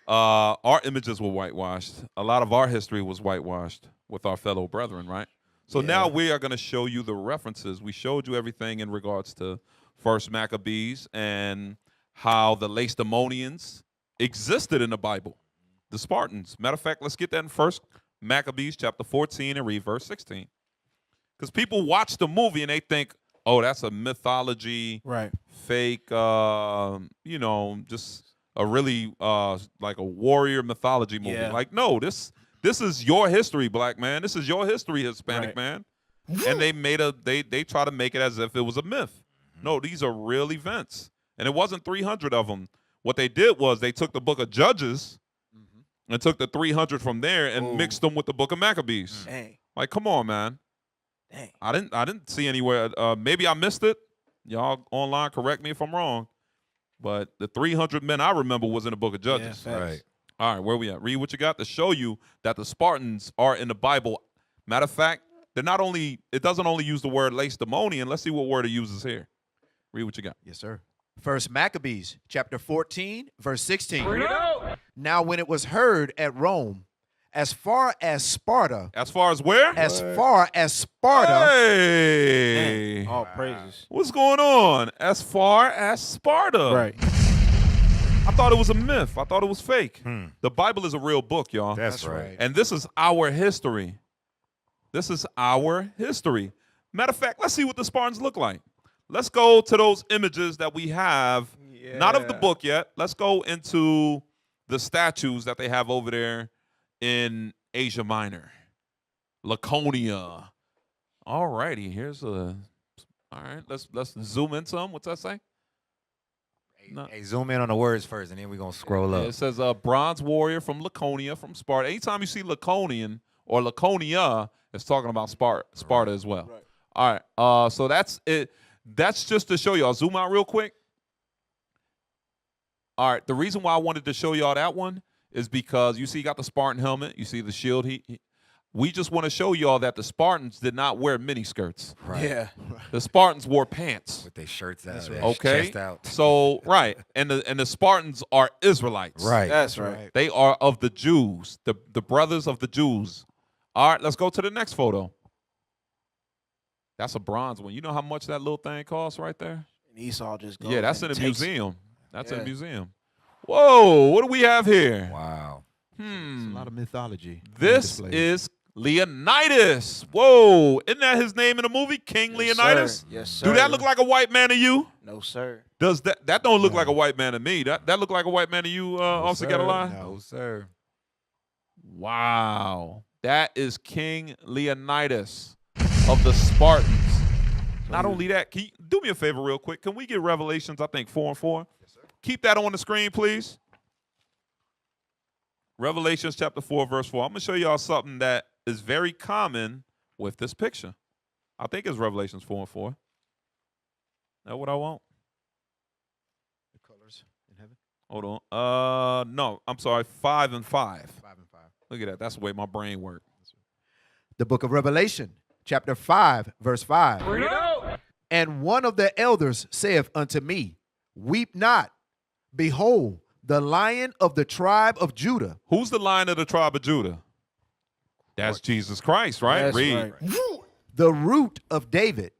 our images were whitewashed. A lot of our history was whitewashed with our fellow brethren, right? So now we are going to show you the references. We showed you everything in regards to First Maccabees and how the Lacedaemonians existed in the Bible. The Spartans. Matter of fact, let's get that in First Maccabees chapter 14 and read verse 16. Because people watch the movie and they think, oh, that's a mythology, Right. fake, just a really like a warrior mythology movie. Yeah. Like, no, this is your history, black man. This is your history, Hispanic Right. man. And they they try to make it as if it was a myth. No, these are real events. And it wasn't 300 of them. What they did was they took the book of Judges and took the 300 from there and mixed them with the book of Maccabees. Dang. Like, come on, man. Dang. I didn't see anywhere. Maybe I missed it. Y'all online, correct me if I'm wrong. But the 300 men I remember was in the book of Judges. Yeah, facts. Right. All right, where we at? Read what you got to show you that the Spartans are in the Bible. Matter of fact, they're not only, it doesn't only use the word Lacedaemonian. Let's see what word it uses here. Read what you got. Yes, sir. First Maccabees, chapter 14, verse 16. Bring it out. Now, when it was heard at Rome, as far as Sparta, As far as where? Hey. Dang. All praises. What's going on? As far as Sparta. Right. I thought it was a myth. I thought it was fake. The Bible is a real book, y'all. That's right. And this is our history. This is our history. Matter of fact, let's see what the Spartans look like. Let's go to those images that we have, not of the book yet. Let's go into the statues that they have over there in Asia Minor, Laconia. All righty, here's a. All right, let's zoom in some. What's that say? No. Hey, zoom in on the words first, and then we're going to scroll up. It says a bronze warrior from Laconia, from Sparta. Anytime you see Laconian or Laconia, it's talking about Sparta as well. Right. All right, so that's it. That's just to show y'all. Zoom out real quick. All right, the reason why I wanted to show y'all that one is because you see he got the Spartan helmet. You see the shield. We just want to show y'all that the Spartans did not wear miniskirts. Right. Yeah. The Spartans wore pants. With their shirts out. That's their right. Okay. chest out. So right, and the Spartans are Israelites. Right. That's right. They are of the Jews, the brothers of the Jews. All right, let's go to the next photo. That's a bronze one. You know how much that little thing costs right there? And Esau just goes Yeah, that's in and a takes it. museum. That's in a Yeah. museum. Whoa, what do we have here? Wow. It's a lot of mythology. This is Leonidas. Whoa, isn't that his name in the movie, King Yes, Leonidas? sir. Yes, sir. Do that look like a white man to you? No, sir. Does that don't look like a white man to me? That look like a white man to you, Officer Gadaliah? No, sir. Wow. That is King Leonidas of the Spartans. Not only that, can you do me a favor real quick? Can we get Revelations, I think, 4 and 4? Yes, sir. Keep that on the screen, please. Revelations chapter 4, verse 4. I'm going to show y'all something that is very common with this picture. I think it's Revelations 4 and 4. That's what I want. The colors in heaven. Hold on. No, I'm sorry, 5 and 5. 5 and 5. Look at that. That's the way my brain works. The book of Revelation, chapter 5, verse 5. Bring it out. And one of the elders saith unto me, Weep not. Behold, the Lion of the tribe of Judah. Who's the Lion of the tribe of Judah? That's Jesus Christ, right? That's Read. right. The root of David,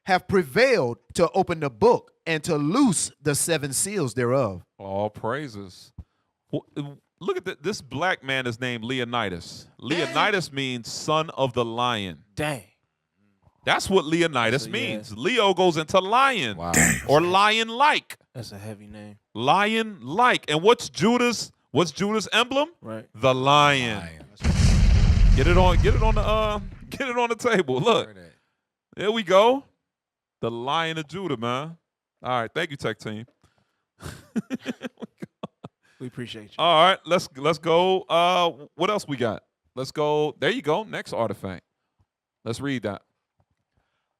have prevailed to open the book and to loose the 7 seals thereof. All praises. Look at this black man is named Leonidas. Leonidas means son of the lion. Dang. That's what Leonidas So, yeah. means. Leo goes into lion. Wow. Or lion-like. That's a heavy name. Lion-like. And what's What's Judah's emblem? Right. The lion. Get it on the table. Look. There we go. The Lion of Judah, man. All right, thank you, tech team. We appreciate you. All right, let's go. What else we got? Let's go. There you go. Next artifact. Let's read that.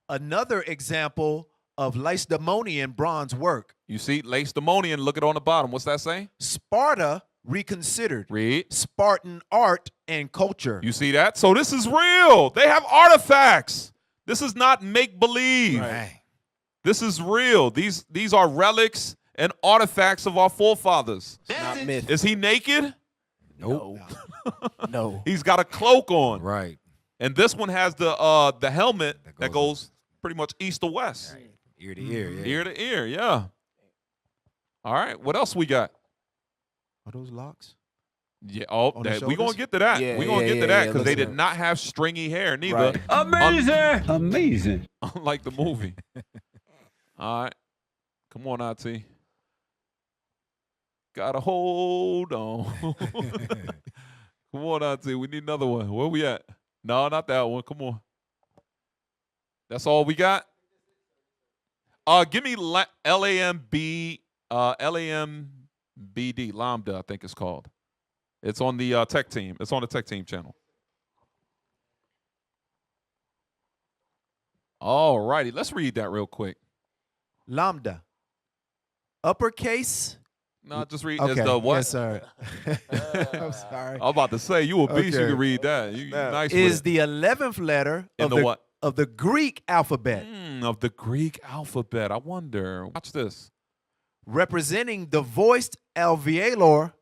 Another example of Lacedaemonian bronze work. You see, Lacedaemonian. Look it on the bottom. What's that saying? Sparta reconsidered. Read. Spartan art and culture. You see that? So this is real. They have artifacts. This is not make believe. Right. This is real. These are relics and artifacts of our forefathers. Not myth. Is he naked? Nope. No. He's got a cloak on. Right. And this one has the helmet that goes pretty much east to west. Right. Ear to ear. Yeah. Ear to ear, yeah. All right, what else we got? Are those locks? Yeah, On the we're going shoulders? to get to that. Yeah, we're going to yeah, get to yeah, that yeah, because they listen. did not have stringy hair neither. Right. Amazing. Amazing. Unlike the movie. All right. Come on, IT. Gotta hold on. Come on, IT. We need another one. Where we at? No, not that one. Come on. That's all we got? Give me LAMBD, Lambda, I think it's called. It's on the tech team. It's on the tech team channel. All righty. Let's read that real quick. Lambda. Uppercase. No, just read. Okay. It's the what? Yes, sir. I'm sorry. I'm about to say, you a beast. You Okay. can read that. You nice Is with it. the 11th letter In of the what? of the Greek alphabet, Of the Greek alphabet. I wonder. Watch this. representing the voiced alveolar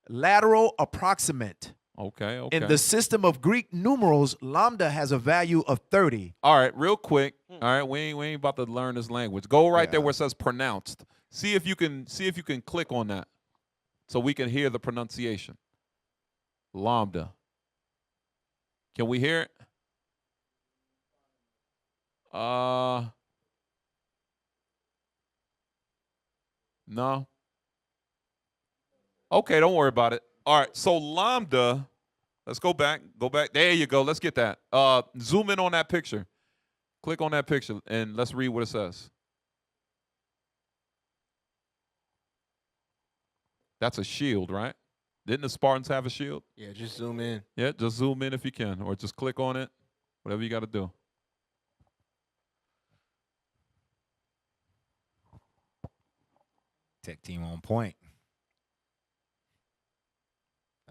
lateral approximant. Okay, okay. In the system of Greek numerals, lambda has a value of 30. All right, real quick. All right, we ain't about to learn this language. Go right there Yeah. where it says pronounced. See if you can click on that, so we can hear the pronunciation. Lambda. Can we hear it? No. Okay, don't worry about it. All right, so lambda. Let's go back. Go back. There you go. Let's get that. Zoom in on that picture. Click on that picture and let's read what it says. That's a shield, right? Didn't the Spartans have a shield? Yeah, just zoom in. Yeah, just zoom in if you can, or just click on it. Whatever you got to do. Tech team on point.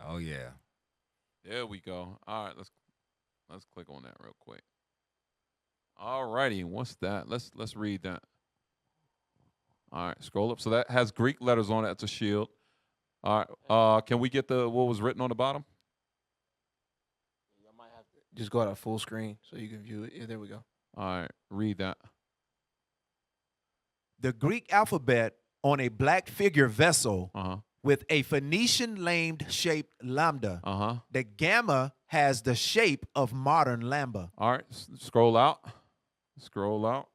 Oh yeah. There we go. All right, let's click on that real quick. All righty, what's that? Let's read that. All right, scroll up. So that has Greek letters on it. That's a shield. All right, can we get what was written on the bottom? Just go out at full screen so you can view it. Yeah, there we go. All right, read that. The Greek alphabet on a black figure vessel Uh-huh. with a Phoenician lamed shaped lambda. Uh-huh. The gamma has the shape of modern lambda. All right, scroll out. Scroll out.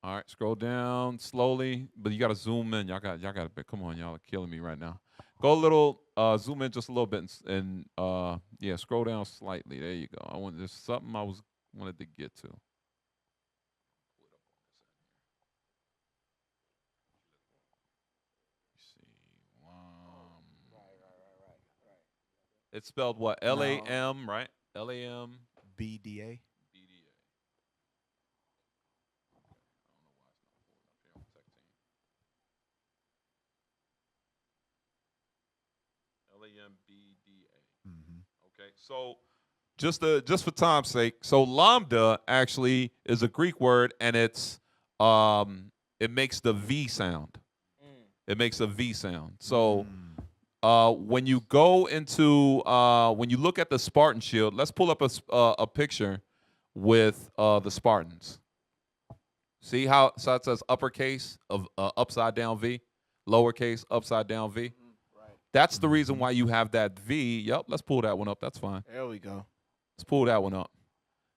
All right, scroll down slowly, but you got to zoom in. Y'all got come on, y'all are killing me right now. Go a little, zoom in just a little bit, and yeah, scroll down slightly. There you go. There's something I wanted to get to. It's spelled what? L-A-M, right? L-A-M. BDA. L-A-M-B-D-A. Okay, so just for time's sake, so lambda actually is a Greek word, and it makes the V sound. It makes a V sound. So when you go into when you look at the Spartan shield, let's pull up a picture with the Spartans. See how so it says uppercase of upside down V, lowercase upside down V. Right. That's the reason why you have that V. Yep, let's pull that one up. That's fine. There we go. Let's pull that one up.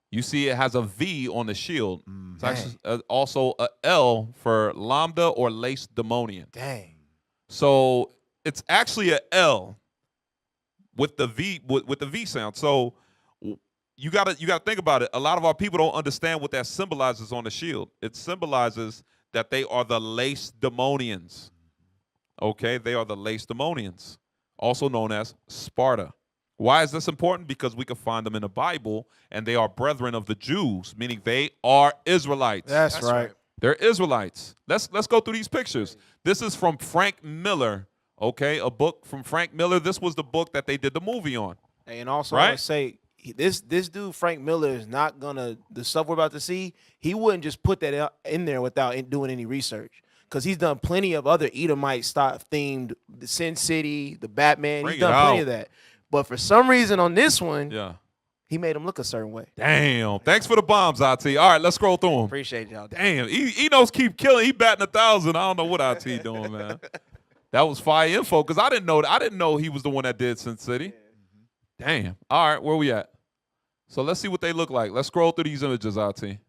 You see it has a V on the shield. It's actually also a L for lambda or Lacedaemonian. Dang. So it's actually a L with the V with the V sound. So you gotta think about it. A lot of our people don't understand what that symbolizes on the shield. It symbolizes that they are the Lacedaemonians. Okay, they are the Lacedaemonians, also known as Sparta. Why is this important? Because we can find them in the Bible, and they are brethren of the Jews, meaning they are Israelites. That's right. They're Israelites. Let's go through these pictures. This is from Frank Miller, okay? A book from Frank Miller. This was the book that they did the movie on. And also, I Right? want to say, this dude, Frank Miller, is not going to, the stuff we're about to see, he wouldn't just put that in there without doing any research. Because he's done plenty of other Edomite themed, the Sin City, the Batman. Bring He's done it plenty out. of that. But for some reason on this one, Yeah. he made him look a certain way. Damn. Thanks for the bombs, IT. All right, let's scroll through them. Appreciate y'all. Damn. Enos keep killing. He batting 1,000. I don't know what IT doing, man. That was fire info because I didn't know he was the one that did Sin City. Damn. All right, where we at? So let's see what they look like. Let's scroll through these images, IT.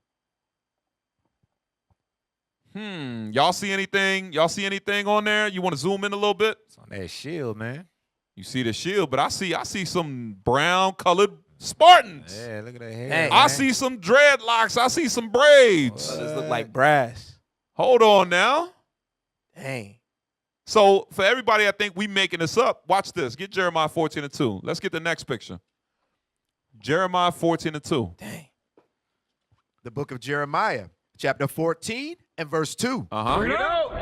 Y'all see anything? Y'all see anything on there? You want to zoom in a little bit? It's on that shield, man. You see the shield, but I see some brown colored Spartans. Yeah, look at that hair. Hey, I man. see some dreadlocks. I see some braids. Brothers look like brass. Hold on now. Dang. So for everybody, I think we making this up. Watch this. Get Jeremiah 14:2. Let's get the next picture. Jeremiah 14:2. Dang. The book of Jeremiah, chapter 14 and verse 2.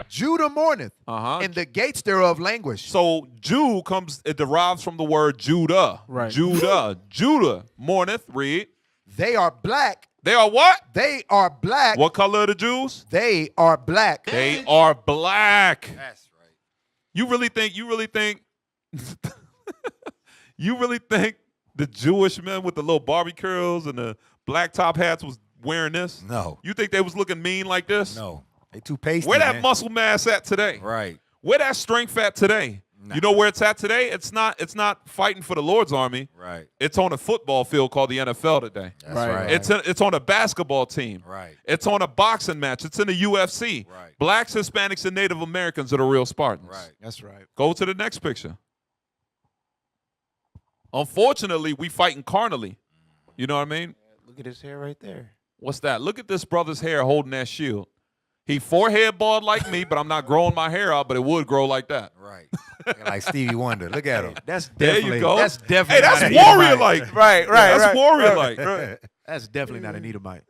Judah mourneth, and the gates thereof languish. So Jew it derives from the word Judah. Right. Judah mourneth. Read. They are black. They are what? They are black. What color are the Jews? They are black. They are black. That's right. You really think you really think the Jewish men with the little Barbie curls and the black top hats was wearing this? No. You think they was looking mean like this? No. They too pasty. Where that man. muscle mass at today? Right. Where that strength at today? Nah. You know where it's at today? It's not fighting for the Lord's army. Right. It's on a football field called the NFL today. That's Right. right. It's on a basketball team. Right. It's on a boxing match. It's in the UFC. Right. Blacks, Hispanics, and Native Americans are the real Spartans. Right. That's right. Go to the next picture. Unfortunately, we fighting carnally. You know what I mean? Look at his hair right there. What's that? Look at this brother's hair holding that shield. He forehead bald like me, but I'm not growing my hair out, but it would grow like that. Right. Like Stevie Wonder. Look at him. That's There definitely. you go. That's Hey, definitely. that's not an warrior Edomite. like. Right, That's warrior like. That's definitely not an Edomite.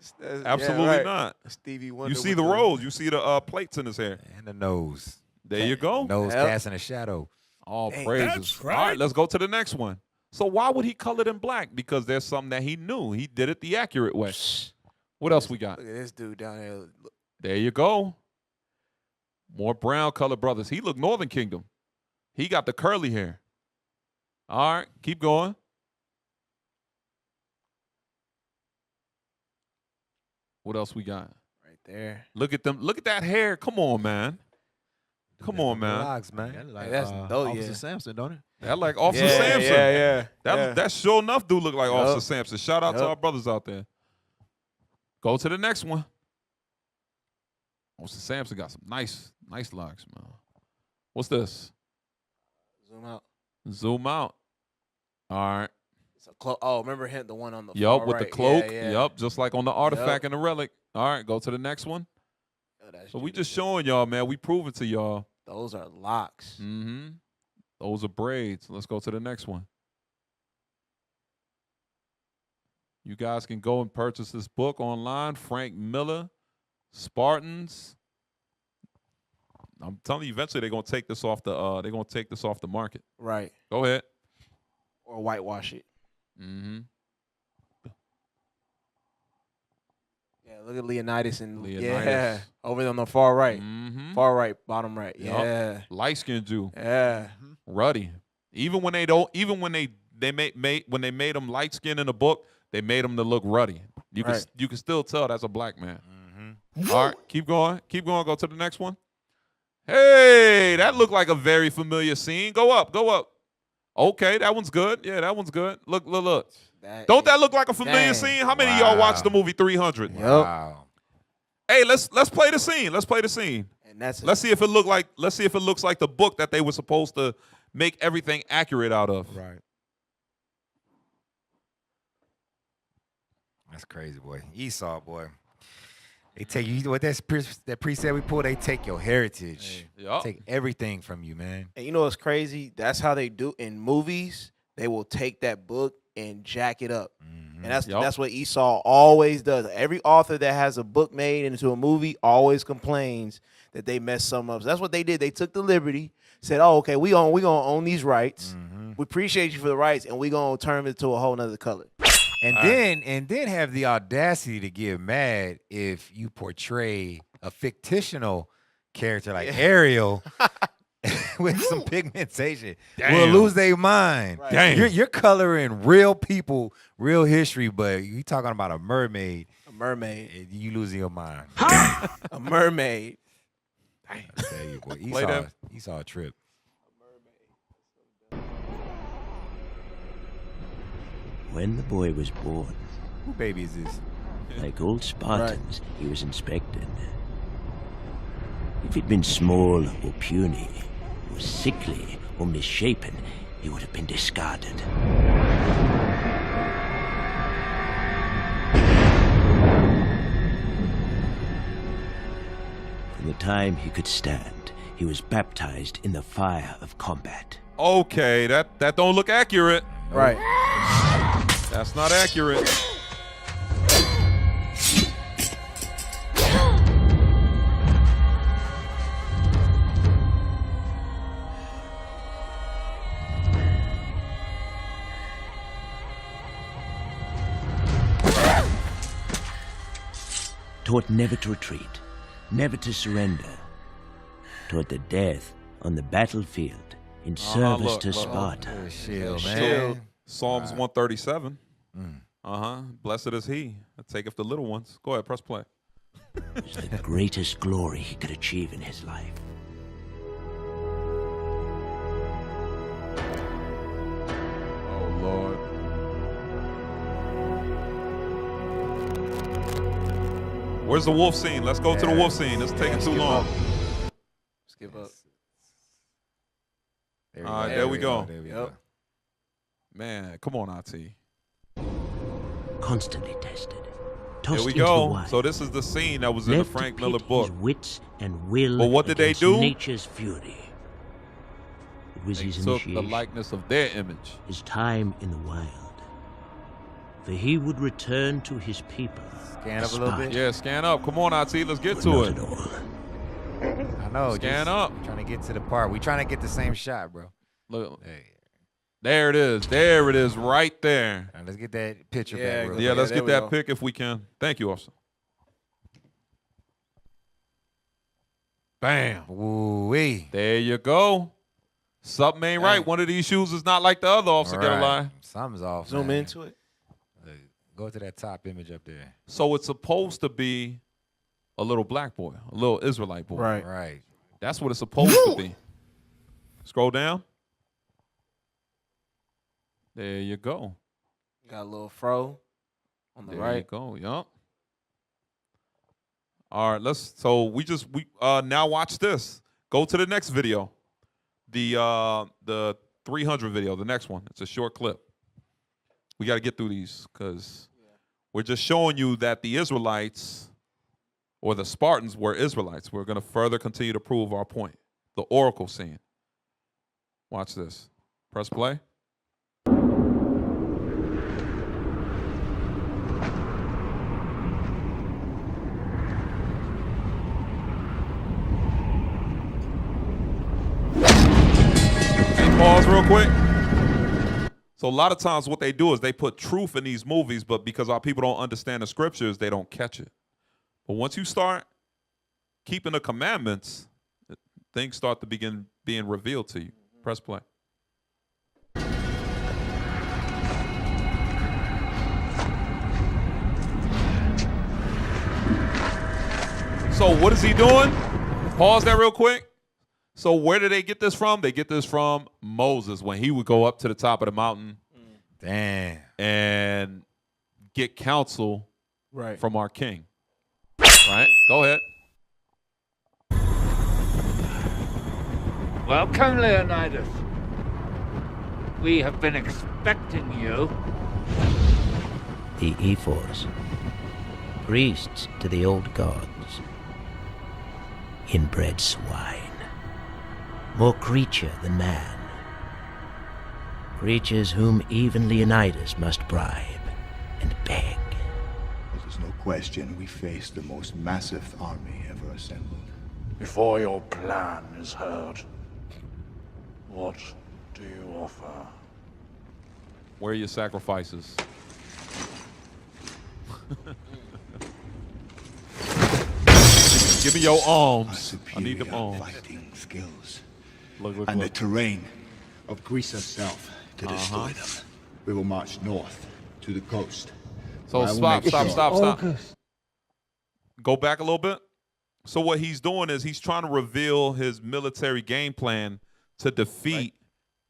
Absolutely not. Stevie Wonder. You see the rolls. You see the plates in his hair. And the nose. There you go. Nose Yep. casting a shadow. All Dang, praises. that's right. All right, let's go to the next one. So why would he color it in black? Because there's something that he knew. He did it the accurate way. What else we got? Look at this dude down there. There you go. More brown colored brothers. He looked Northern Kingdom. He got the curly hair. All right, keep going. What else we got? Right there. Look at them. Look at that hair. Come on, man. Come on, man. Logs, man. Like, That's dope, Officer yeah. Samson, don't it? That like Officer Yeah, Samson. yeah. That sure enough do look like Yup. Officer Samson. Shout out to Yup. our brothers out there. Go to the next one. Officer Samson got some nice locks, man. What's this? Zoom out. Zoom out. All right. It's a oh, remember him, the one on the Yup, far with the right. cloak. Yeah, yeah. Yup, just like on the artifact and the relic. All right, go to the next one. Oh, that's So we Judas. just showing y'all, man. We proving to y'all. Those are locks. Mm-hmm. Those are braids. Let's go to the next one. You guys can go and purchase this book online. Frank Miller, Spartans. I'm telling you, eventually they're gonna take this off the market. Right. Go ahead. Or whitewash it. Mm-hmm. Yeah, look at Leonidas and Leonidas. yeah, over there on the far right. Mm-hmm. Far right, bottom right. Yup. Yeah. Light-skinned Jew. Yeah. Ruddy. Even when they made him light skinned in the book, they made him to look ruddy. You Right. can still tell that's a black man. Mm-hmm. All right, keep going. Go to the next one. Hey, that looked like a very familiar scene. Go up. Okay, that one's good. Yeah, that one's good. Look. Don't that look like a familiar Dang. scene? How many of y'all watched the movie 300? Yup. Wow. Hey, let's play the scene. And that's let's see if it looks like the book that they were supposed to make everything accurate out of. Right. That's crazy, boy. Esau, boy. They take you. What that precept we pulled? They take your heritage. Yup. Take everything from you, man. And you know what's crazy? That's how they do in movies. They will take that book and jack it up. And that's what Esau always does. Every author that has a book made into a movie always complains that they messed something up. So that's what they did. They took the liberty, said, "Oh, okay, we gonna own these rights. We appreciate you for the rights, and we gonna turn it to a whole nother color." And then have the audacity to get mad if you portray a fictional character like Ariel with some pigmentation. Will lose their mind. Right. Damn. You're coloring real people, real history, but you talking about a mermaid. A mermaid. You losing your mind. A mermaid. I tell you, boy, Play that. Esau a trip. When the boy was born, Who baby is this? like all Spartans, he was inspected. If he'd been small or puny, or sickly or misshapen, he would have been discarded. From the time he could stand, he was baptized in the fire of combat. Okay, that don't look accurate. Right. That's not accurate. Taught never to retreat, never to surrender. Taught the death on the battlefield in service look, to look. Sparta. Shield, Shield. man. Psalms 137. Blessed is he that taketh the little ones. Go ahead, press play. It was the greatest glory he could achieve in his life. Oh, Lord. Where's the wolf scene? Let's go to the wolf scene. It's taking too long. Skip up. There All right, there we go. There we Yep. go. Man, come on, RT. Constantly tested. Here Tossed we into the go. wild. So this is the scene that was in the Left to Frank pit Miller book. His wits and will. But what did they against do? Nature's fury. It was They his took the initiation, likeness of their image. his time in the wild. For he would return to his people. Scan up a little bit. Yeah, scan up. Come on, RT. Let's get But to not it. at all. I know. Scan up. Trying to get to the part. We trying to get the same shot, bro. Look, Hey, there it is. There it is, right there. all right, let's get that picture Yeah, back, bro. Yeah, let's there get we that go. pic if we can. Thank you, officer. Bam. Ooh-wee. There you go. Something ain't right. One of these shoes is not like the other, officer. Get a lie. Something's off. Zoom man. into it. Look, go to that top image up there. So it's supposed to be a little black boy, a little Israelite boy. Right. Right. That's what it's supposed to be. Scroll down. There you go. Got a little fro on the There you right. go. Yup. All right, so we now watch this. Go to the next video. The 300 video, the next one. It's a short clip. We got to get through these because we're just showing you that the Israelites or the Spartans were Israelites. We're going to further continue to prove our point. The oracle scene. Watch this. Press play. Pause real quick. So a lot of times what they do is they put truth in these movies, but because our people don't understand the scriptures, they don't catch it. But once you start keeping the commandments, things start to begin being revealed to you. Press play. So what is he doing? Pause that real quick. So where did they get this from? They get this from Moses when he would go up to the top of the mountain Damn. and get counsel Right. from our king. Right? Go ahead. Welcome, Leonidas. We have been expecting you. The ephors, priests to the old gods, inbred swine, more creature than man, creatures whom even Leonidas must bribe and beg. There's no question we face the most massive army ever assembled. Before your plan is heard, what do you offer? Where are your sacrifices? Give me your arms. I need them arms. Fighting skills. Look, and look. the terrain of Greece herself to destroy them. We will march north to the coast. So stop. Go back a little bit. So what he's doing is he's trying to reveal his military game plan to defeat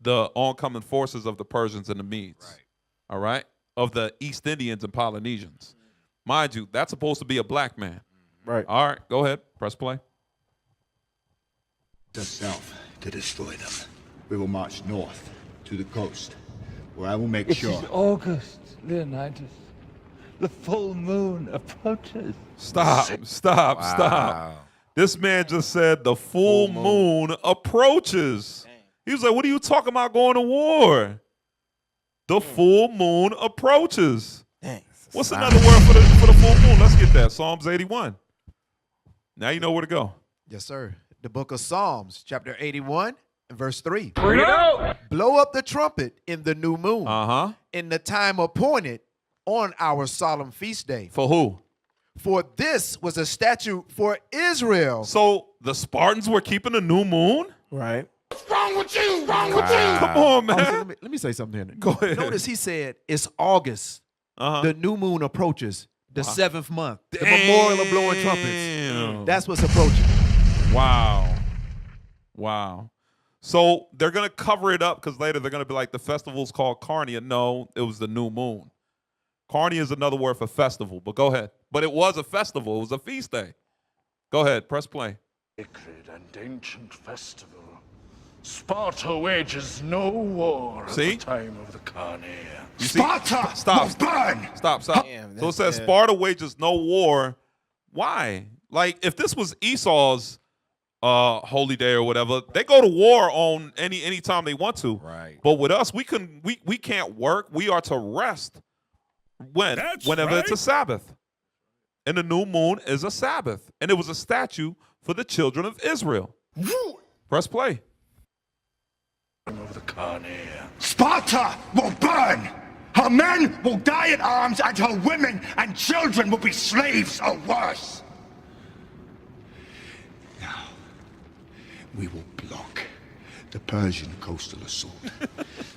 the oncoming forces of the Persians and the Medes. Right. All right? Of the East Indians and Polynesians. Mind you, that's supposed to be a black man. Right. All right, go ahead. Press play. Herself to destroy them. We will march north to the coast, where I will make It sure. is August, Leonidas. The full moon approaches. Stop. This man just said the full moon approaches. He was like, what are you talking about going to war? The full moon approaches. Dang. What's another word for the full moon? Let's get that. Psalms 81. Now you know where to go. Yes, sir. The book of Psalms, chapter 81, and verse 3. Bring it out! Blow up the trumpet in the new moon, in the time appointed on our solemn feast day. For who? For this was a statute for Israel. So the Spartans were keeping the new moon? Right. What's wrong with you? Wrong with you? Come on, man. Also, let me say something here. Go ahead. Notice he said it's August. The new moon approaches. The 7th month. The memorial of blowing trumpets. That's what's approaching. Wow. So they're going to cover it up because later they're going to be like, the festival's called Carnia. No, it was the new moon. Carnia is another word for festival, but go ahead. But it was a festival. It was a feast day. Go ahead. Press play. Sacred and ancient festival. Sparta wages no war at the time of the Carnia. Sparta! Stop. Burn! Stop. Damn, So it says Sparta wages no war. Why? Like, if this was Esau's holy day or whatever, they go to war on any time they want to. Right. But with us, we can't work. We are to rest whenever it's a Sabbath. And the new moon is a Sabbath. And it was a statute for the children of Israel. Press play. Of the Carnia. Sparta will burn! Her men will die at arms, and her women and children will be slaves or worse. Now, we will block the Persian coastal assault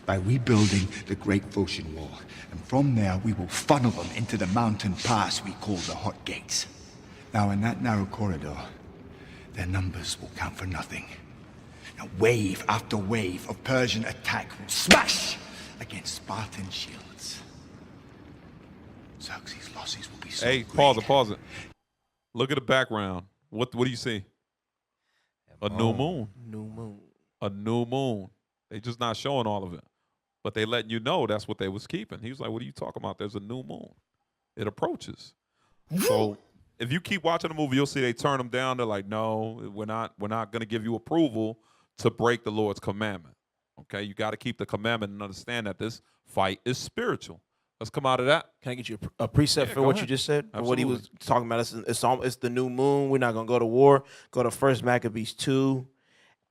by rebuilding the Great Phocian Wall, and from there we will funnel them into the mountain pass we call the Hot Gates. Now, in that narrow corridor, their numbers will count for nothing. Now, wave after wave of Persian attack will smash against Spartan shields. Xerxes' losses will be so great. Pause it. Look at the background. What do you see? A new moon. A new moon. They just not showing all of it. But they letting you know that's what they was keeping. He was like, what are you talking about? There's a new moon. It approaches. So if you keep watching the movie, you'll see they turn them down. They're like, no, we're not going to give you approval to break the Lord's commandment. Okay, you got to keep the commandment and understand that this fight is spiritual. Let's come out of that. Can I get you a precept for what you just said? For what he was talking about? It's the new moon. We're not going to go to war. Go to 1 Maccabees 2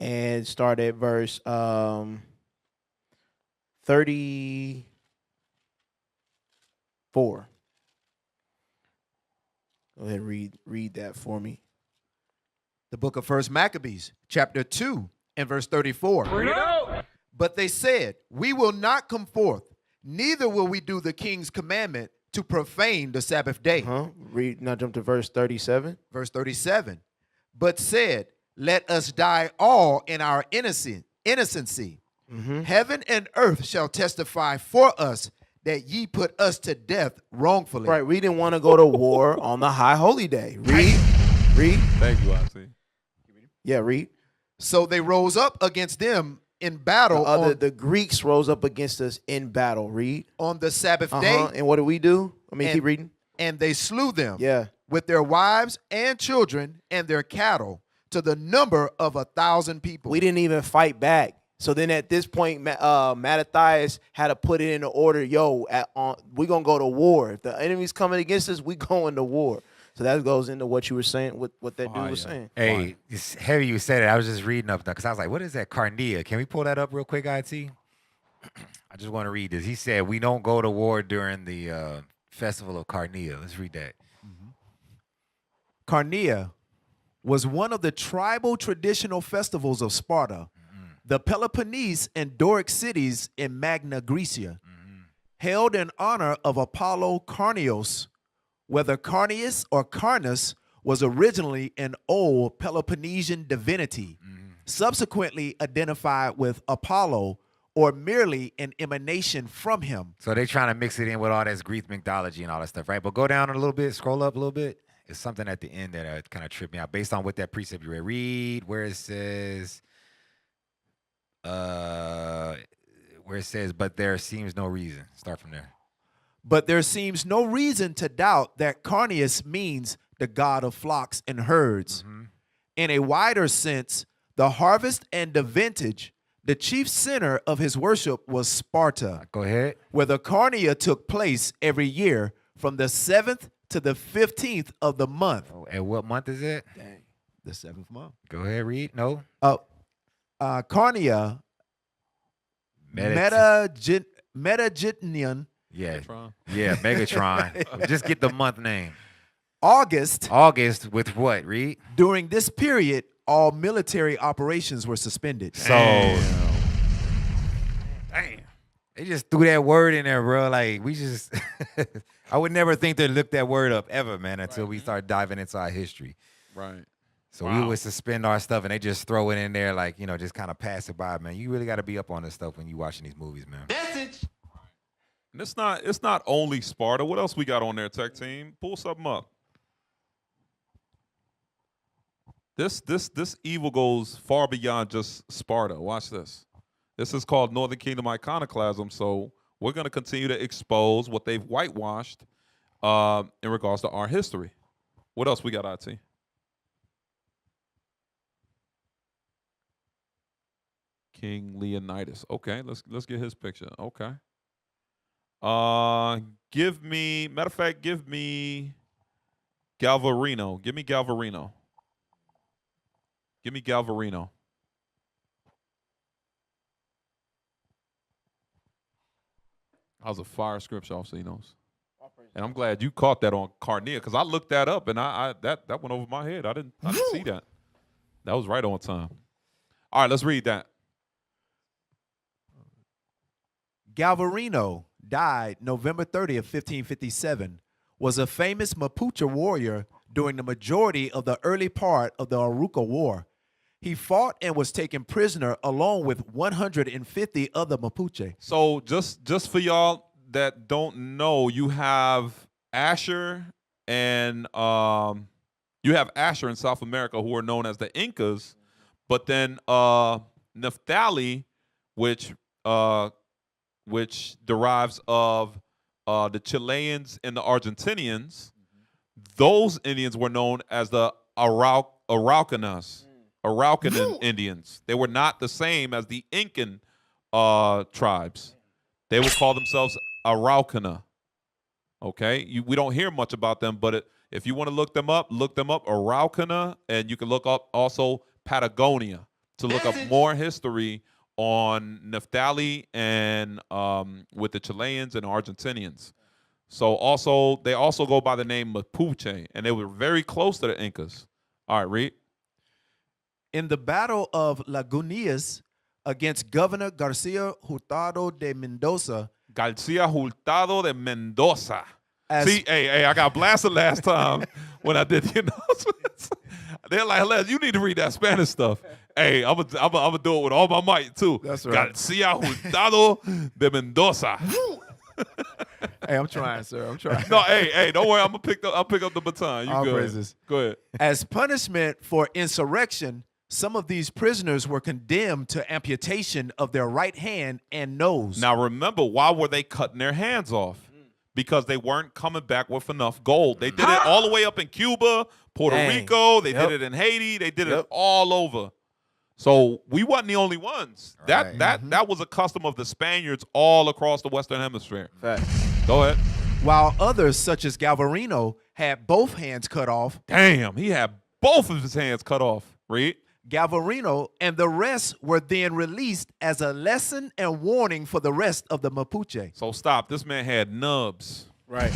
and start at verse 34. Go ahead and read that for me. The book of 1 Maccabees, chapter 2, and verse 34. Bring it out! But they said, we will not come forth, neither will we do the king's commandment to profane the Sabbath day. Now jump to verse 37. Verse 37. But said, let us die all in our innocency. Heaven and earth shall testify for us that ye put us to death wrongfully. Right, we didn't want to go to war on the high holy day. Read. Thank you, I see. Yeah, read. So they rose up against them in battle The Greeks rose up against us in battle. Read. on the Sabbath day. And what did we do? I mean, And- keep reading. And they slew them Yeah. with their wives and children and their cattle to the number of 1,000 people. We didn't even fight back. So then at this point, Mattathias had to put it in order. Yo, we're going to go to war. If the enemy's coming against us, we going to war. So that goes into what you were saying, what that dude was saying. Hey, it's heavy you said it. I was just reading up because I was like, what is that Carnea? Can we pull that up real quick, IT? I just want to read this. He said, we don't go to war during the festival of Carnea. Let's read that. Carnea was one of the tribal traditional festivals of Sparta, the Peloponnese and Doric cities in Magna Graecia, held in honor of Apollo Carneos, whether Carneus or Carnus was originally an old Peloponnesian divinity, subsequently identified with Apollo, or merely an emanation from him. So they trying to mix it in with all this Greek mythology and all that stuff, right? But go down a little bit, scroll up a little bit. It's something at the end that kind of tripped me out based on what that precept you read. Read where it says, but there seems no reason. Start from there. But there seems no reason to doubt that Carneus means the god of flocks and herds. In a wider sense, the harvest and the vintage, the chief center of his worship was Sparta. Go ahead. Where the Carnea took place every year from the 7th to the 15th of the month. Oh, and what month is it? Dang, the 7th month. Go ahead, read. No. Carnea, Metagitnian. Yeah. Megatron. Yeah, Megatron. Just get the month name. August. August with what? Read. During this period, all military operations were suspended. So, damn. They just threw that word in there, bro. Like, we just, I would never think they'd look that word up ever, man, until we start diving into our history. Right. So we would suspend our stuff and they just throw it in there, like, you know, just kind of pass it by, man. You really got to be up on this stuff when you watching these movies, man. And it's not only Sparta. What else we got on there, tech team? Pull something up. This evil goes far beyond just Sparta. Watch this. This is called Northern Kingdom Iconoclasm. So we're going to continue to expose what they've whitewashed in regards to our history. What else we got, IT? King Leonidas. Okay, let's get his picture. Okay. Give me Galvarino. Give me Galvarino. Give me Galvarino. I was a fire scripture officer, he knows. And I'm glad you caught that on Carnea, because I looked that up and I that went over my head. I didn't see that. That was right on time. All right, let's read that. Galvarino died November 30th, 1557, was a famous Mapuche warrior during the majority of the early part of the Aruca War. He fought and was taken prisoner along with 150 other Mapuche. So just for y'all that don't know, you have Asher and you have Asher in South America who are known as the Incas, but then Naphtali, which derives of the Chileans and the Argentinians, those Indians were known as the Araucanas. Araucan Indians. They were not the same as the Incan tribes. They would call themselves Araucana. Okay? We don't hear much about them, but if you want to look them up, Araucana, and you can look up also Patagonia to look up more history on Naphtali and with the Chileans and Argentinians. So they also go by the name Mapuche, and they were very close to the Incas. All right, read. In the Battle of Lagunias against Governor Garcia Hurtado de Mendoza. Garcia Hurtado de Mendoza. See, I got blasted last time when I did the announcements. They're like, Les, you need to read that Spanish stuff. Hey, I'm gonna do it with all my might too. That's right. Garcia Hurtado de Mendoza. Hey, I'm trying, sir. I'm trying. No, hey, don't worry. I'll pick up the baton. You All good. praises. Go ahead. As punishment for insurrection, Some of these prisoners were condemned to amputation of their right hand and nose. Now remember, why were they cutting their hands off? Because they weren't coming back with enough gold. They did it all the way up in Cuba, Puerto Rico. They did it in Haiti. They did it all over. So we wasn't the only ones. Right. That was a custom of the Spaniards all across the Western Hemisphere. Fact. Go ahead. While others, such as Galvarino, had both hands cut off. Damn, he had both of his hands cut off. Read. Galvarino and the rest were then released as a lesson and warning for the rest of the Mapuche. So stop. This man had nubs. Right.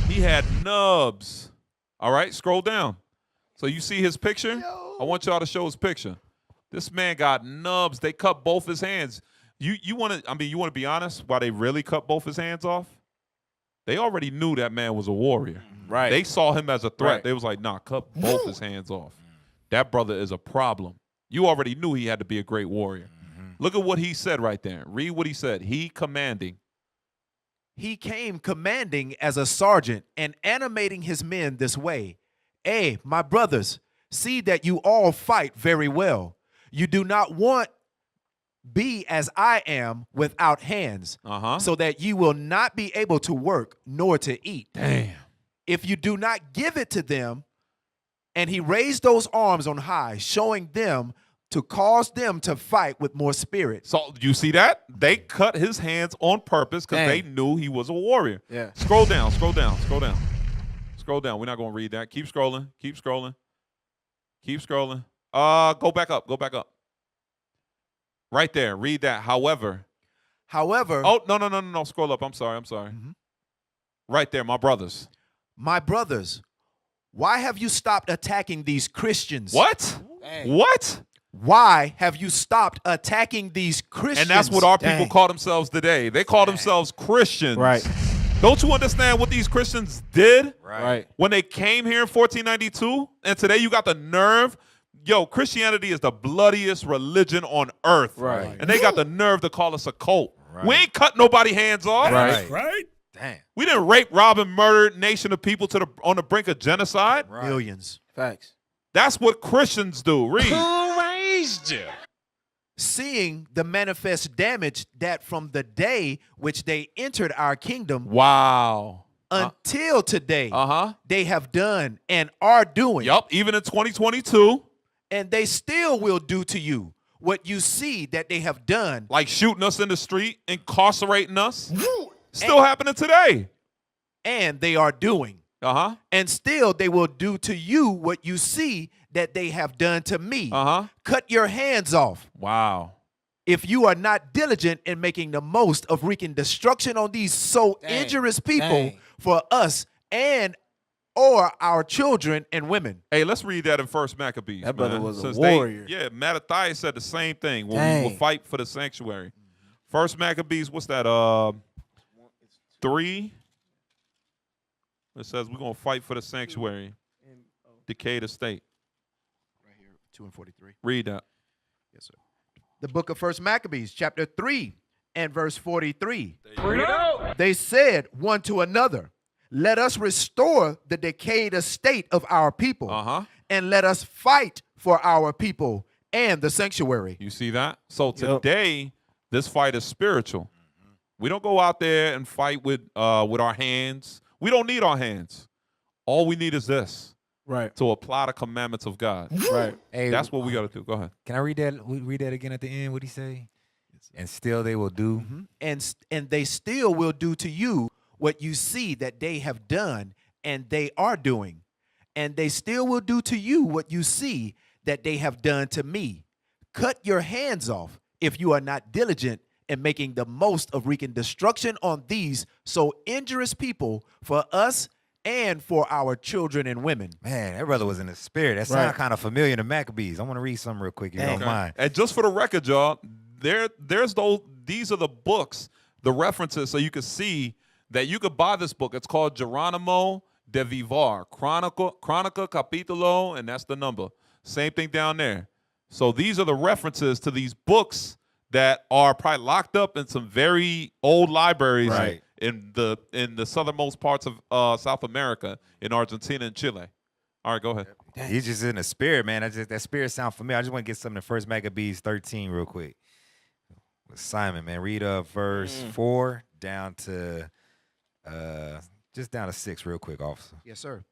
He had nubs. All right, scroll down. So you see his picture? I want y'all to show his picture. This man got nubs. They cut both his hands. You want to be honest, why they really cut both his hands off? They already knew that man was a warrior. Right. They saw him as a threat. Right. They was like, nah, cut both his hands off. That brother is a problem. You already knew he had to be a great warrior. Look at what he said right there. Read what he said. He commanding. He came commanding as a sergeant and animating his men this way. Hey, my brothers, see that you all fight very well. You do not want be as I am without hands, so that you will not be able to work nor to eat. Damn. If you do not give it to them, and he raised those arms on high, showing them to cause them to fight with more spirit. So you see that? They cut his hands on purpose because they knew he was a warrior. Yeah. Scroll down, scroll down, scroll down. Scroll down. We're not going to read that. Keep scrolling, keep scrolling. Keep scrolling. Go back up, go back up. Right there, read that. However. Oh, no. Scroll up. I'm sorry. Right there, my brothers. My brothers, why have you stopped attacking these Christians? What? What? Why have you stopped attacking these Christians? And that's what our people call themselves today. They call themselves Christians. Right. Don't you understand what these Christians did? Right. When they came here in 1492, and today you got the nerve. Yo, Christianity is the bloodiest religion on earth. Right. And they got the nerve to call us a cult. Right. We ain't cut nobody hands off. Right. Damn. We didn't rape, rob, and murder nation of people on the brink of genocide. Right. Millions. Facts. That's what Christians do. Read. Who raised you? Seeing the manifest damage that from the day which they entered our kingdom Wow. until today they have done and are doing. Yup, even in 2022. And they still will do to you what you see that they have done. Like shooting us in the street, incarcerating us. Still happening today. And they are doing. And still they will do to you what you see that they have done to me. Cut your hands off. Wow. If you are not diligent in making the most of wreaking destruction on these so injurious people for us and or our children and women. Hey, let's read that in First Maccabees. That brother man. was a Since warrior. Mattathias said the same thing when we will fight for the sanctuary. First Maccabees, what's that? 3. It says we're gonna fight for the sanctuary, Decatur State. Right here, 2 and 43. Read that. Yes, sir. The book of First Maccabees, chapter 3 and verse 43. They said one to another, let us restore the decayed estate of our people, and let us fight for our people and the sanctuary. You see that? So today, this fight is spiritual. We don't go out there and fight with our hands. We don't need our hands. All we need is this. Right. To apply the commandments of God. Right. Hey, that's what we got to do. Go ahead. Can I read that? Read that again at the end. What he say? And still they will do. And they still will do to you what you see that they have done and they are doing. And they still will do to you what you see that they have done to me. Cut your hands off if you are not diligent in making the most of wreaking destruction on these so injurious people for us and for our children and women. Man, that brother was in the spirit. That sounds kind of familiar to Maccabees. I want to read something real quick if you don't mind. And just for the record, y'all, there's those. These are the books, the references, so you can see that you could buy this book. It's called Geronimo de Vivar, Chronica Capitulo, and that's the number. Same thing down there. So these are the references to these books that are probably locked up in some very old libraries in the southernmost parts of South America, in Argentina and Chile. All right, go ahead. He's just in the spirit, man. That spirit sound familiar. I just want to get something in First Maccabees 13 real quick. Simon, man, read verse 4 down to just down to 6 real quick, officer. Yes, sir.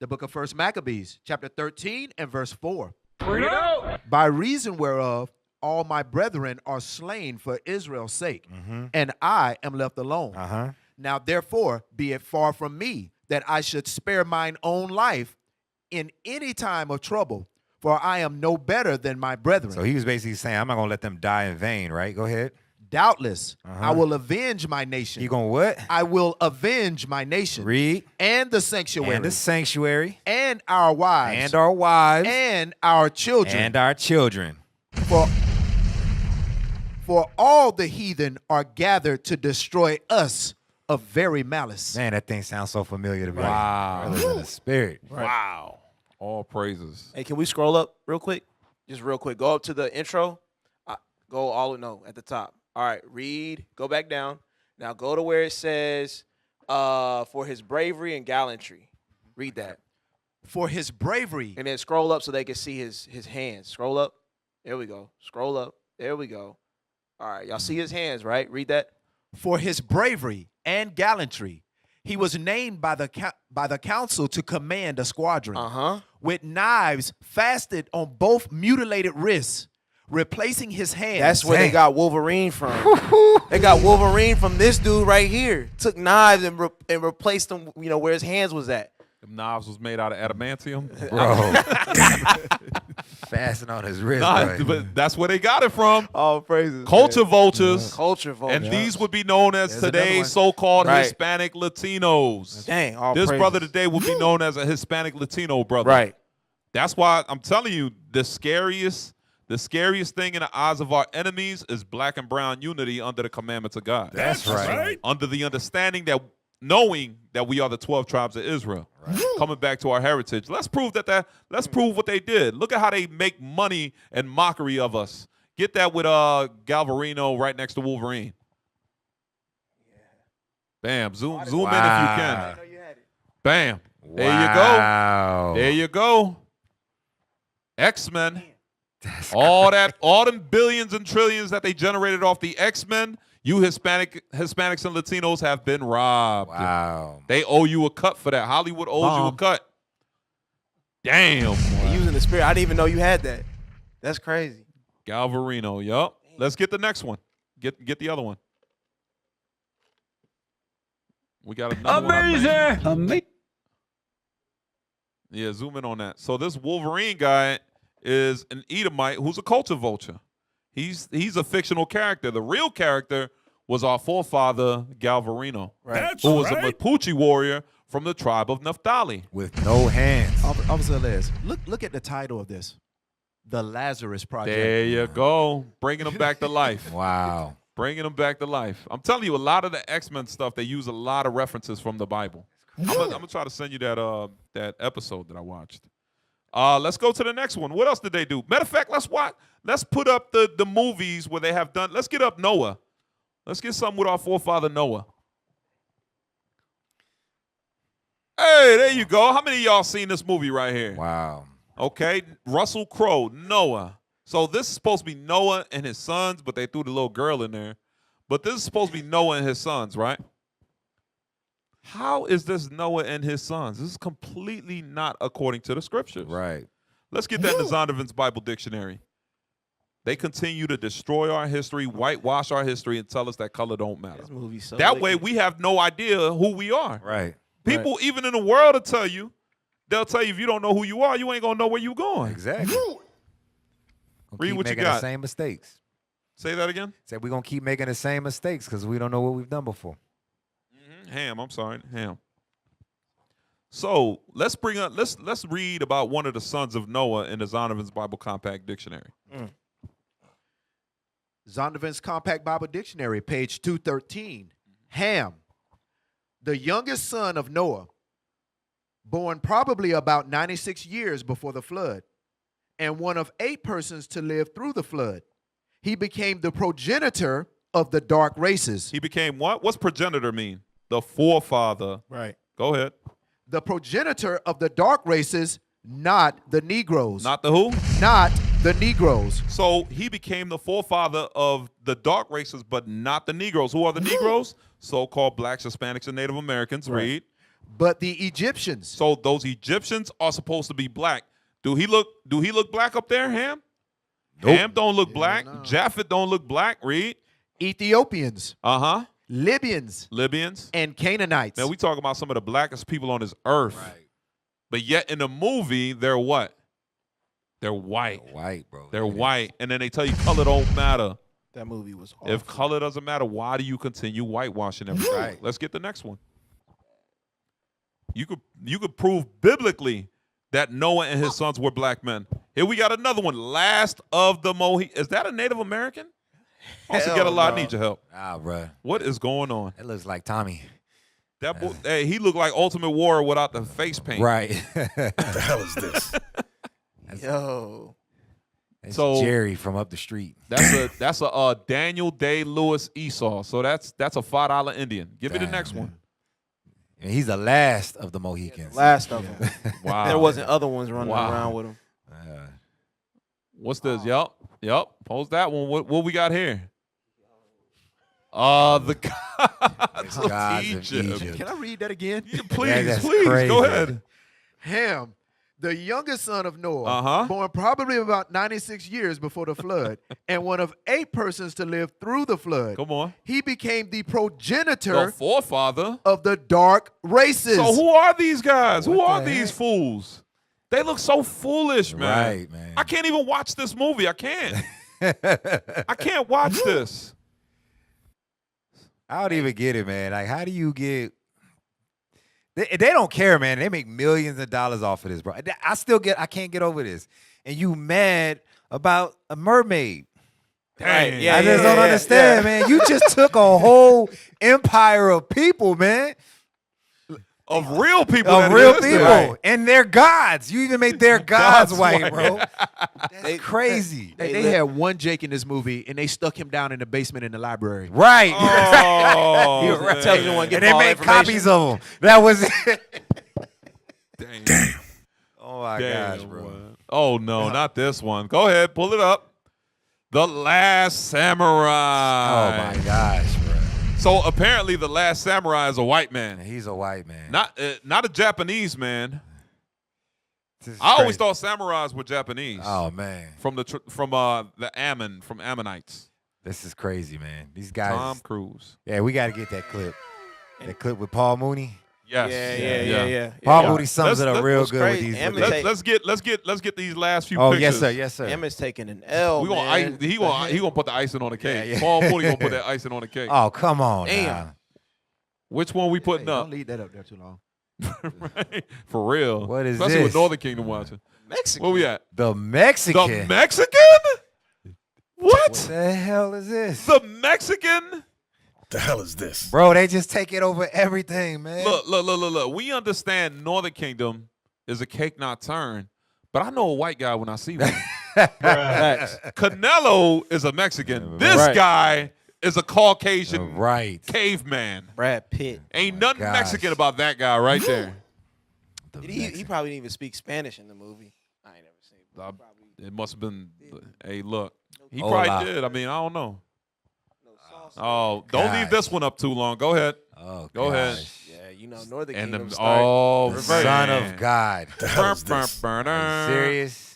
The book of First Maccabees, chapter 13 and verse 4. Bring it out. By reason whereof all my brethren are slain for Israel's sake, and I am left alone. Now therefore be it far from me that I should spare mine own life in any time of trouble, for I am no better than my brethren. So he was basically saying, I'm not going to let them die in vain, right? Go ahead. Doubtless, I will avenge my nation. You going to what? I will avenge my nation. Read. And the sanctuary. And the sanctuary. And our wives. And our wives. And our children. And our children. For all the heathen are gathered to destroy us of very malice. Man, that thing sounds so familiar to me. Wow. Really in the spirit. Right. Wow. All praises. Hey, can we scroll up real quick? Just real quick. Go up to the intro. Go all at the top. All right, read. Go back down. Now go to where it says, for his bravery and gallantry. Read that. For his bravery. And then scroll up so they can see his hands. Scroll up. There we go. Scroll up. There we go. All right, y'all see his hands, right? Read that. For his bravery and gallantry, he was named by the council to command a squadron. With knives fastened on both mutilated wrists, replacing his hands. That's where they got Wolverine from. They got Wolverine from this dude right here. Took knives and replaced them, where his hands was at. Them knives was made out of adamantium. Bro. Fasten on his wrist, but that's where they got it from. All praises. Culture vultures. Culture vultures. And these would be known as today's so-called Hispanic Latinos. Dang, all this praises. brother today would be known as a Hispanic Latino brother. Right. That's why I'm telling you, the scariest thing in the eyes of our enemies is black and brown unity under the commandments of God. That's right. Under the understanding that, knowing that we are the 12 tribes of Israel. Right. Coming back to our heritage. Let's prove let's prove what they did. Look at how they make money and mockery of us. Get that with Galvarino right next to Wolverine. Yeah. Bam. Zoom in if you can. Bam. There you go. There you go. X-Men. All them billions and trillions that they generated off the X-Men, you Hispanics and Latinos have been robbed. Wow. They owe you a cut for that. Hollywood owes you a cut. Damn. Using the spirit. I didn't even know you had that. That's crazy. Galvarino, yup. Let's get the next one. Get the other one. We got another one. Amazing. Yeah, zoom in on that. So this Wolverine guy is an Edomite who's a culture vulture. He's a fictional character. The real character was our forefather Galvarino, who was a Mapuche warrior from the tribe of Naphtali. With no hands. Officer Les, look at the title of this. The Lazarus Project. There you go. Bringing them back to life. Wow. Bringing them back to life. I'm telling you, a lot of the X-Men stuff, they use a lot of references from the Bible. I'm gonna try to send you that episode that I watched. Let's go to the next one. What else did they do? Matter of fact, let's put up the movies where they have done. Let's get up Noah. Let's get something with our forefather Noah. Hey, there you go. How many of y'all seen this movie right here? Wow. Okay, Russell Crowe, Noah. So this is supposed to be Noah and his sons, but they threw the little girl in there. But this is supposed to be Noah and his sons, right? How is this Noah and his sons? This is completely not according to the scriptures. Right. Let's get that in the Zondervan's Bible Dictionary. They continue to destroy our history, whitewash our history, and tell us that color don't matter. This movie's so that wicked. way we have no idea who we are. Right. People, even in the world, will tell you, they'll tell you if you don't know who you are, you ain't going to know where you're going. Exactly. Read what you making got. the same mistakes. Say that again? Said we're going to keep making the same mistakes because we don't know what we've done before. Ham. So let's read about one of the sons of Noah in the Zondervan's Bible Compact Dictionary. Zondervan's Compact Bible Dictionary, page 213. Ham, the youngest son of Noah, born probably about 96 years before the flood, and one of 8 persons to live through the flood. He became the progenitor of the dark races. He became what? What's progenitor mean? The forefather. Right. Go ahead. The progenitor of the dark races Not the Negroes. Not the who? Not the Negroes. So he became the forefather of the dark races, but not the Negroes. Who are the Negroes? So-called blacks, Hispanics, and Native Americans. Right. Read. But the Egyptians. So those Egyptians are supposed to be black. Do he look black up there, Ham? Nope. Ham don't look black. no. Japhet don't look black. Read. Ethiopians. Uh-huh. Libyans. And Canaanites. Now we talk about some of the blackest people on this earth. Right. But yet in the movie, they're what? They're white. They're white, bro. They're white. And then they tell you color don't matter. That movie was awful. If color doesn't matter, why do you continue whitewashing everything? Right. Let's get the next one. You could prove biblically that Noah and his sons were black men. Here we got another one. Last of the Mohicans. Is that a Native American? Also get a lot. Need your help. Ah, bro. What is going on? That looks like Tommy. That boy, hey, he looked like Ultimate Warrior without the face paint. Right. What the hell is this? Yo. That's So- Jerry from up the street. That's a Daniel Day-Lewis Esau. So that's a $5 Indian. Give me the Damn, next man. one. And he's the last of the Mohicans. Last of them. Wow. There wasn't other ones running Wow. around with him. What's this? Yep. Post that one. What we got here? The gods of gods of Egypt. Egypt. Can I read that again? Yeah, please, that's please, crazy. go ahead. Ham, the youngest son of Noah, Uh-huh. born probably about 96 years before the flood, and one of 8 persons to live through the flood. Come on. He became the The progenitor forefather. of the dark races. So who are these guys? Who What are the these heck? fools? They look so foolish, man. Right, man. I can't even watch this movie. I can't. I can't watch this. I don't even get it, man. Like, how do you get? They don't care, man. They make millions of dollars off of this, bro. I can't get over this. And you mad about a mermaid? Dang. Yeah, I just don't understand, man. You just took a whole empire of people, man. Of real people. Of that real existed. people. Right. And their gods. You even made their gods Gods white, white. bro. That's crazy. They had one Jake in this movie, and they stuck him down in the basement in the library. Right. Oh, You're right. man. Tell you one, And get they all made information. copies of them. That was it. Damn. Oh my Damn, gosh, bro. man. Oh no, not this one. Go ahead, pull it up. The Last Samurai. Oh my gosh, bro. So apparently, the Last Samurai is a white man, He's a white man. not a Japanese man. This is I always crazy. thought samurais were Japanese. Oh man, From Ammonites. this is crazy, man. These guys. Tom Cruise. Yeah, we got to get that clip. That clip with Paul Mooney. Yes. Yeah. Paul Yeah. Mooney sums it up Let's- real what's good with crazy, these. Emmett with take- these- Let's get these last few Oh pictures. yes, sir. Emmett's taking an L, We gonna man. he gonna put the icing on the cake. Yeah, yeah. Paul Mooney gonna put that icing on the cake. Oh come on, Damn. now. Which one we putting Don't up? leave that up there too long. Right? For real. What is Especially with this? Northern Kingdom watching. Mexican. Where we at? The Mexican. The Mexican? What? What the hell is this, The Mexican? The hell is this? bro? They just take it over everything, man. Look. We understand Northern Kingdom is a cake not turned, but I know a white guy when I see one. Facts. Canelo is a Mexican. This Right. guy is a Caucasian Right. caveman. Brad Pitt. Ain't nothing gosh. Mexican about that guy right there. The He Mexican. probably didn't even speak Spanish in the movie. I ain't never seen it. Uh, It must have been. Hey, look, he Hola. probably did. I mean, I don't know. No sauce. Oh, don't leave Gosh. this one up too long. Go ahead. Oh, Go ahead. gosh. Yeah, you know, Northern And Kingdom the start. oh, The man. Son of God. The hell is this? Are you serious?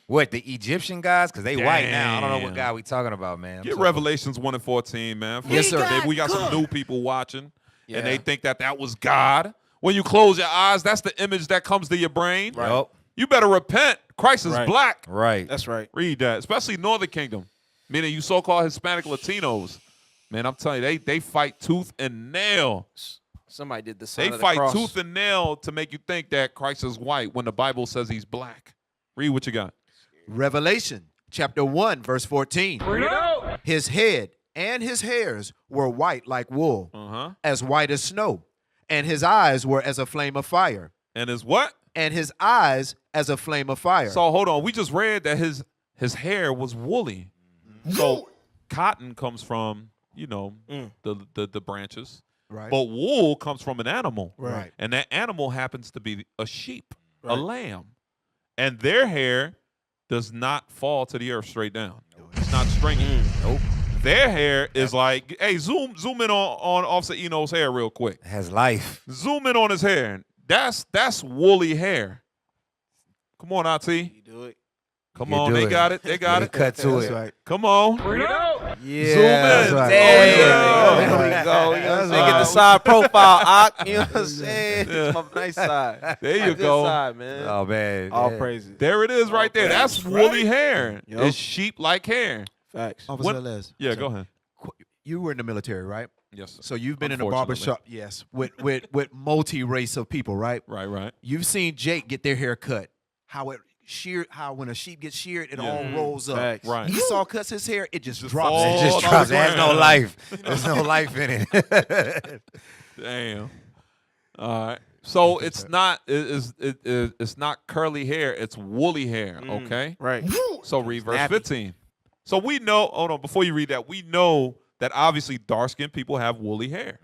What, the Egyptian guys? Because they white now. I don't know what Damn. guy we talking about, man. I'm Get so- Revelations 1 and 14, man. Yes, sir. We got some new people watching, Yeah. and they think that was God. When you close your eyes, that's the image that comes to your brain. Right. Yup. You better repent. Christ is Right. black. Right. That's right. Read that, especially Northern Kingdom, meaning you so-called Hispanic Latinos. Man, I'm telling you, they fight tooth and nail. Somebody did the sign They of the fight cross. tooth and nail to make you think that Christ is white when the Bible says he's black. Read what you got. Revelation chapter 1, verse 14. His head and his hairs were white like wool, Uh-huh. as white as snow, and his eyes were as a flame of fire. And his what? And his eyes as a flame of fire. So hold on. We just read that his hair was woolly. So cotton comes from, the branches. right. But wool comes from an animal. Right. And that animal happens to be a sheep, a lamb. And their hair does not fall to the earth straight down. It's not stringy. Nope. Their hair is like, hey, zoom in on Officer Eno's hair real quick. It has life. Zoom in on his hair. That's woolly hair. Come on, RT. You do it. Come on, they got it. They got it. Cut to it. Right. Come on. Bring it out. Yeah, Zoom in. that's right. There we go. You know what I'm saying? Get the side profile, Ock. You know what I'm saying? Yeah. My nice side. There you My good go. side, man. Oh man. All yeah. praises. There it is right there. That's woolly hair. Yep. It's sheep-like hair. Facts. Officer Les. Yeah, so go ahead. You were in the military, right? Yes, sir. So you've been in a Unfortunately. barbershop, yes, with multi-race of people, right? Right. You've seen Jake get their hair cut. How when a sheep gets sheared, it all rolls up. Facts. Right. Esau cuts his hair, it just drops. falls. It just Oh, drops. It the has no ground. life. There's no life in it. Damn. All right. So it's not it's not curly hair. It's woolly hair. Okay. Right. So read verse Nappy. 15. So we know. Hold on. Before you read that, we know that obviously dark-skinned people have woolly hair.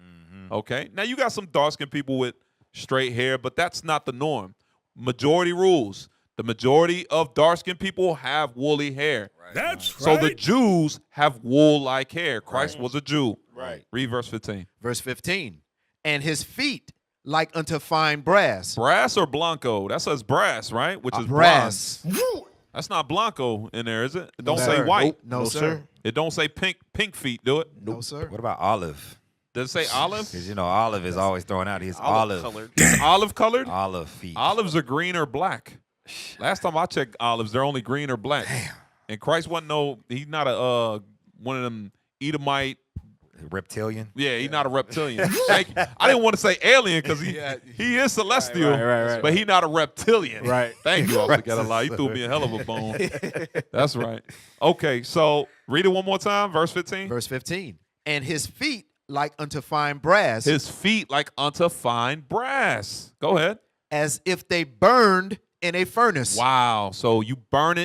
Okay. Now you got some dark-skinned people with straight hair, but that's not the norm. Majority rules. The majority of dark-skinned people have woolly hair. That's So right. the Jews have wool-like hair. Christ was a Jew. Right. Read verse 15. Verse 15. And his feet like unto fine brass. Brass or Blanco? That says brass, right? Which is brass. bronze. That's not Blanco in there, is it? It don't No, say sir. white. No, sir. It don't say pink feet, do it? No, sir. What about olive? Does it say olive? Because olive is always thrown out. He's olive. colored. It's olive colored? Olive feet. Olives are green or black. Last time I checked olives, they're only green or black. Damn. And Christ wasn't he's not a one of them Edomite. Reptilian. Yeah, he's not a reptilian. Thank you. I didn't want to say alien because he is celestial, Right. but he's not a reptilian. Right. Thank you, Officer Gadala. You threw me a hell of a bone. That's right. Okay, so read it one more time, verse 15. Verse 15. And his feet like unto fine brass, His feet like unto fine brass. Go ahead. as if they burned in a furnace. Wow. So you burn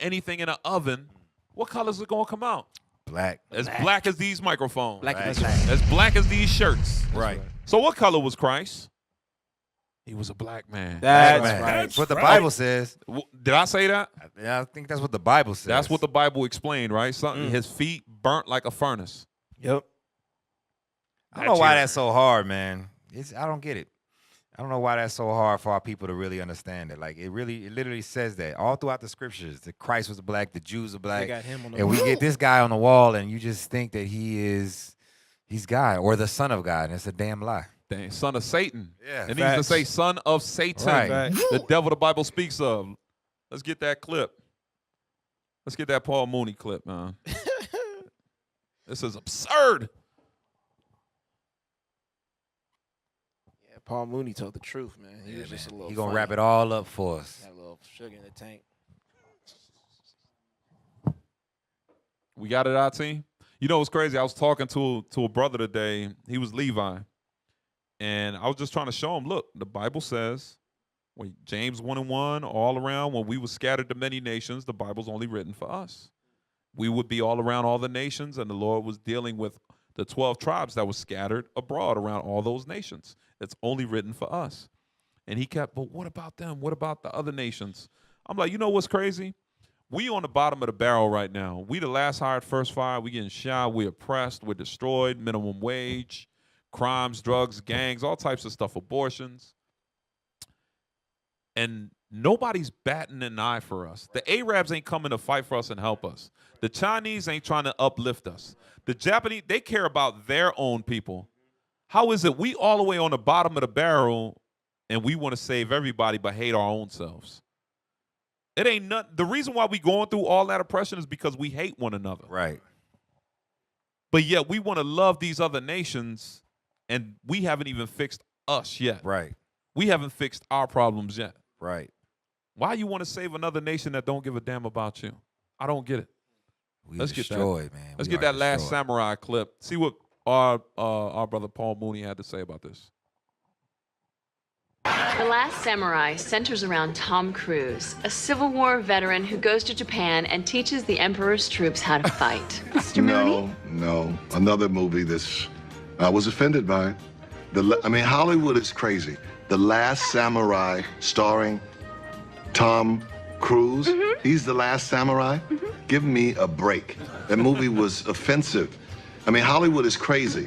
anything in an oven. What color is it gonna come out? Black. As black as these microphones. Black Right. As black as these shirts. Right. So what color was Christ? He was a black man. That's Man, right. That's what the right. Bible says. Did I say that? Yeah, I think that's what the Bible says. That's what the Bible explained, right? Something his feet burnt like a furnace. Yep. I don't know why that's so hard, man. I don't get it. I don't know why that's so hard for our people to really understand it. Like it literally says that all throughout the scriptures. That Christ was black, the Jews are black, They got him on the and we wall. get this guy on the wall, and you just think that he's God or the Son of God, and it's a damn lie. Dang, son of Satan. Yeah, It needs to facts. say son of Satan. Right. The devil the Bible speaks of. Let's get that clip. Let's get that Paul Mooney clip, man. This is absurd. Yeah, Paul Mooney told the truth, man. He was just a little. He gonna funny. wrap it all up for us. Got a little sugar in the tank. We got it, our team. You know what's crazy? I was talking to a brother today. He was Levi. And I was just trying to show him, look, the Bible says, when James 1:1, all around, when we were scattered to many nations, the Bible's only written for us. We would be all around all the nations, and the Lord was dealing with the 12 tribes that were scattered abroad around all those nations. It's only written for us. And he kept, but what about them? What about the other nations? I'm like, you know what's crazy? We on the bottom of the barrel right now. We the last hired, first fired. We getting shot. We're oppressed. We're destroyed. Minimum wage, crimes, drugs, gangs, all types of stuff, abortions. And nobody's batting an eye for us. The Arabs ain't coming to fight for us and help us. The Chinese ain't trying to uplift us. The Japanese, they care about their own people. How is it we all the way on the bottom of the barrel and we want to save everybody but hate our own selves? It ain't nothing. The reason why we going through all that oppression is because we hate one another. Right. But yet we want to love these other nations, and we haven't even fixed us yet. Right. We haven't fixed our problems yet. Right. Why you want to save another nation that don't give a damn about you? I don't get it. Let's get destroyed, that. man. Let's We get are that last destroyed. samurai clip. See what our brother Paul Mooney had to say about this. The Last Samurai centers around Tom Cruise, a Civil War veteran who goes to Japan and teaches the Emperor's troops how to fight. Mr. Mooney? No. Another movie this I was offended by. Hollywood is crazy. The Last Samurai starring Tom Cruise? He's the last samurai? Give me a break. That movie was offensive. I mean, Hollywood is crazy.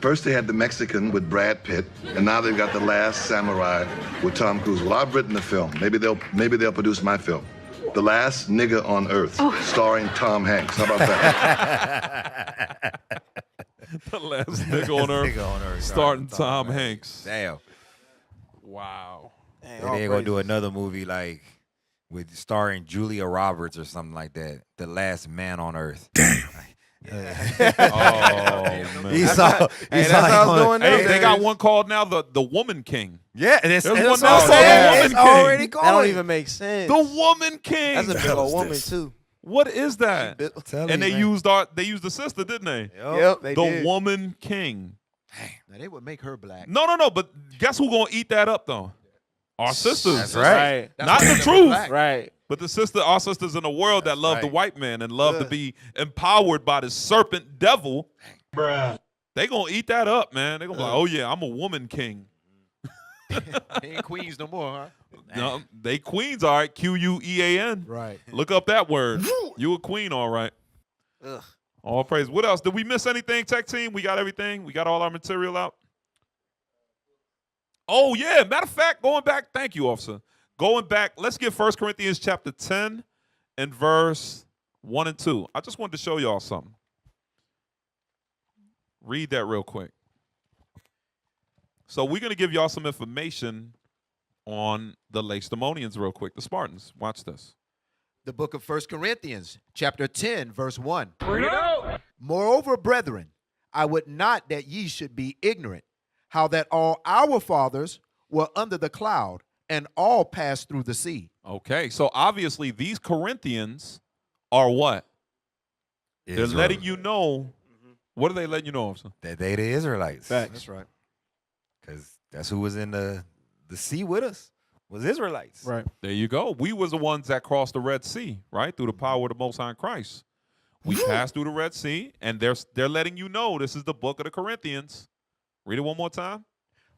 First they had the Mexican with Brad Pitt, and now they've got the last samurai with Tom Cruise. Well, I've written the film. Maybe they'll produce my film. The Last Nigga on Earth, starring Tom Hanks. How about that? The Last Nigga on Earth, starting Tom Hanks. Damn. Wow. They're going to do another movie like with starring Julia Roberts or something like that. The Last Man on Earth. Damn. Oh, man. That's how it's going. Hey, they got one called now the Woman King. Yeah, there's one now called the Woman it's King. already going. That don't even make sense. The Woman King. That's a big old woman too. What is that? And they used the sister, didn't they? Yep, they the did. Woman King. Now they would make her black. No. But guess who gonna eat that up though? Our sisters. That's right. Not the truth. Right. But our sisters in the world that love the white man and love to be empowered by the serpent devil. Bruh. They gonna eat that up, man. They gonna be like, oh yeah, I'm a woman king. They ain't queens no more, huh? No, they queens, all right. Quean. Right. Look up that word. You a queen, all right. Ugh. All praise. What else? Did we miss anything, tech team? We got everything. We got all our material out. Oh yeah. Matter of fact, going back. Thank you, officer. Going back. Let's get 1 Corinthians chapter 10 and verse 1 and 2. I just wanted to show y'all something. Read that real quick. So we're going to give y'all some information on the Lacedaemonians real quick, the Spartans. Watch this. The book of 1 Corinthians, chapter 10, verse 1. Bring it out. Moreover, brethren, I would not that ye should be ignorant, how that all our fathers were under the cloud, and all passed through the sea. Okay, so obviously these Corinthians are what? They're letting you know. What are they letting you know, officer? That they the Israelites. Facts. That's right. Because that's who was in the sea with us, was Israelites. Right. There you go. We was the ones that crossed the Red Sea, right? Through the power of the Most High in Christ. We passed through the Red Sea, and they're letting you know this is the book of the Corinthians. Read it one more time.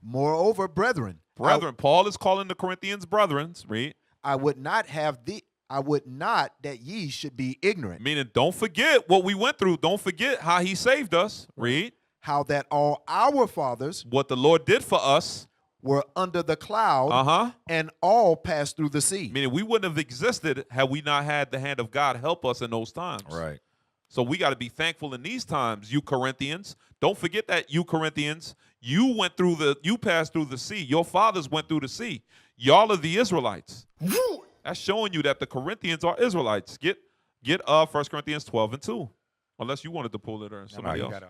Moreover, brethren. Paul is calling the Corinthians brethren. Read. I would not that ye should be ignorant. Meaning, don't forget what we went through. Don't forget how he saved us. Read. How that all our fathers, what the Lord did for us, were under the cloud, and all passed through the sea. Meaning we wouldn't have existed had we not had the hand of God help us in those times. Right. So we got to be thankful in these times, you Corinthians. Don't forget that, you Corinthians. You passed through the sea. Your fathers went through the sea. Y'all are the Israelites. That's showing you that the Corinthians are Israelites. Get 1 Corinthians 12 and 2. Unless you wanted to pull it or somebody else. Okay.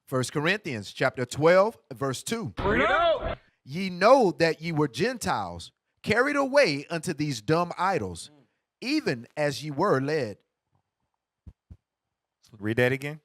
1 Corinthians chapter 12, verse 2. Bring it out. Ye know that ye were Gentiles, carried away unto these dumb idols, even as ye were led. Read that again.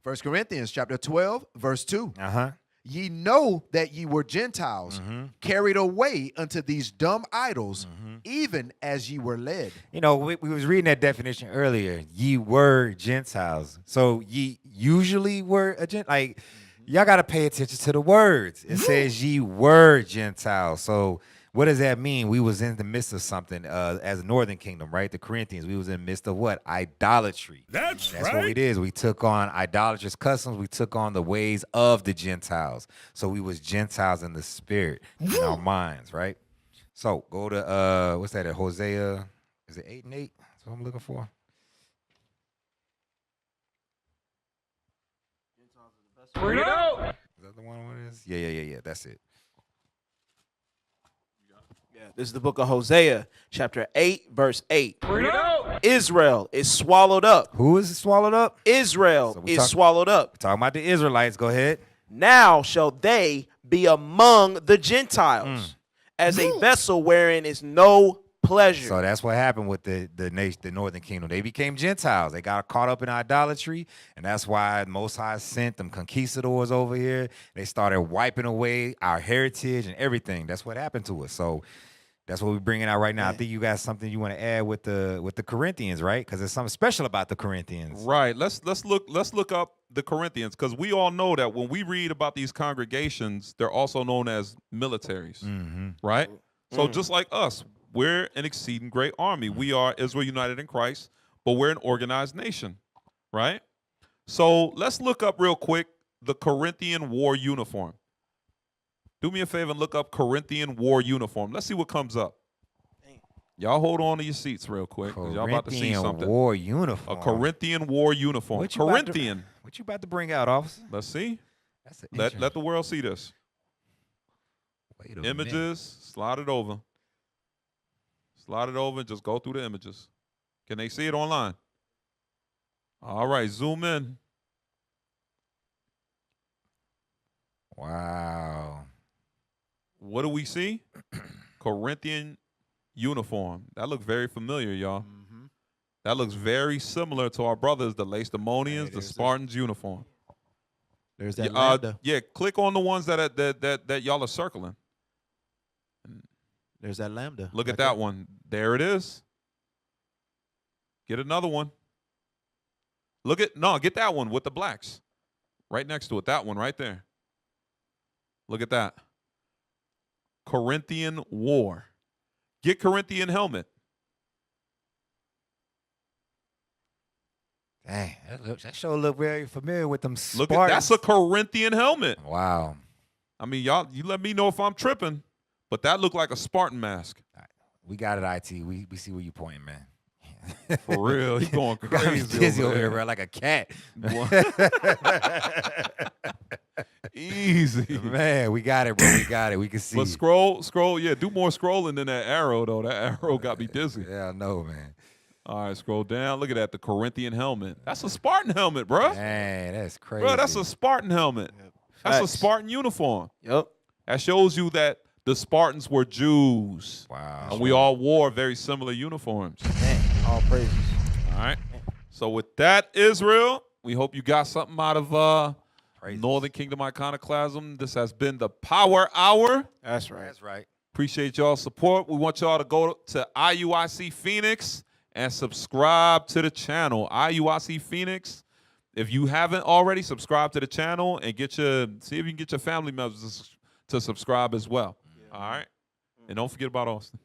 1 Corinthians chapter 12, verse 2. Uh-huh. Ye know that ye were Gentiles, carried away unto these dumb idols, even as ye were led. You know, we was reading that definition earlier. Ye were Gentiles. So ye usually were a Gentile. Like, y'all got to pay attention to the words. It says ye were Gentiles. So what does that mean? We was in the midst of something as a northern kingdom, right? The Corinthians, we was in the midst of what? Idolatry. That's right. That's what we did. We took on idolatrous customs. We took on the ways of the Gentiles. So we was Gentiles in the spirit, in our minds, right? So go to, what's that, Hosea, is it 8 and 8? That's what I'm looking for. Bring it out. Is that the one it is? Yeah. That's it. Yeah, this is the book of Hosea, chapter 8, verse 8. Bring it out. Israel is swallowed up. Who is swallowed up? Israel is swallowed up. Talking about the Israelites. Go ahead. Now shall they be among the Gentiles as a vessel wherein is no pleasure. So that's what happened with the nation, the northern kingdom. They became Gentiles. They got caught up in idolatry, and that's why Most High sent them conquistadors over here. They started wiping away our heritage and everything. That's what happened to us. So that's what we're bringing out right now. I think you got something you want to add with the Corinthians, right? Because there's something special about the Corinthians. Right. Let's look up the Corinthians, because we all know that when we read about these congregations, they're also known as militaries, right? So just like us, we're an exceeding great army. We are Israel united in Christ, but we're an organized nation, right? So let's look up real quick the Corinthian war uniform. Do me a favor and look up Corinthian war uniform. Let's see what comes up. Y'all hold on to your seats real quick, because y'all about to see something. War uniform. A Corinthian war uniform. What you about to bring out, officer? Let's see. That's Let the world see this. Wait a Images, minute. slide it over. Slide it over and just go through the images. Can they see it online? All right, zoom in. Wow. What do we see? Corinthian uniform. That looks very familiar, y'all. That looks very similar to our brothers, the Lacedaemonians, the Spartans uniform. There's that lambda. Yeah, click on the ones that y'all are circling. There's that lambda. Look at that one. There it is. Get another one. Get that one with the blacks. Right next to it. That one right there. Look at that. Corinthian war. Get Corinthian helmet. Dang, that sure look very familiar with them Spartans. Look at that's a Corinthian helmet. Wow. I mean, y'all, you let me know if I'm tripping, but that looked like a Spartan mask. We got it, IT. We see where you pointing, man. For real, you going You got me crazy dizzy over over here, there. bro, like a cat. Easy. Man, we got it, bro. We got it. We can see. But scroll, yeah, do more scrolling than that arrow, though. That arrow got me dizzy. Yeah, I know, man. All right, scroll down. Look at that, the Corinthian helmet. That's a Spartan helmet, bro. Man, that's crazy. Bro, that's a Spartan helmet. That's a Spartan uniform. Yep. That shows you that the Spartans were Jews. Wow. And we all wore very similar uniforms. Man, all praises. All right. So with that, Israel, we hope you got something out of Northern Kingdom Iconoclasm. This has been the Power Hour. That's right. That's right. Appreciate y'all's support. We want y'all to go to IUIC Phoenix and subscribe to the channel. IUIC Phoenix. If you haven't already, subscribe to the channel and see if you can get your family members to subscribe as well. Yeah. All right. And don't forget about Austin.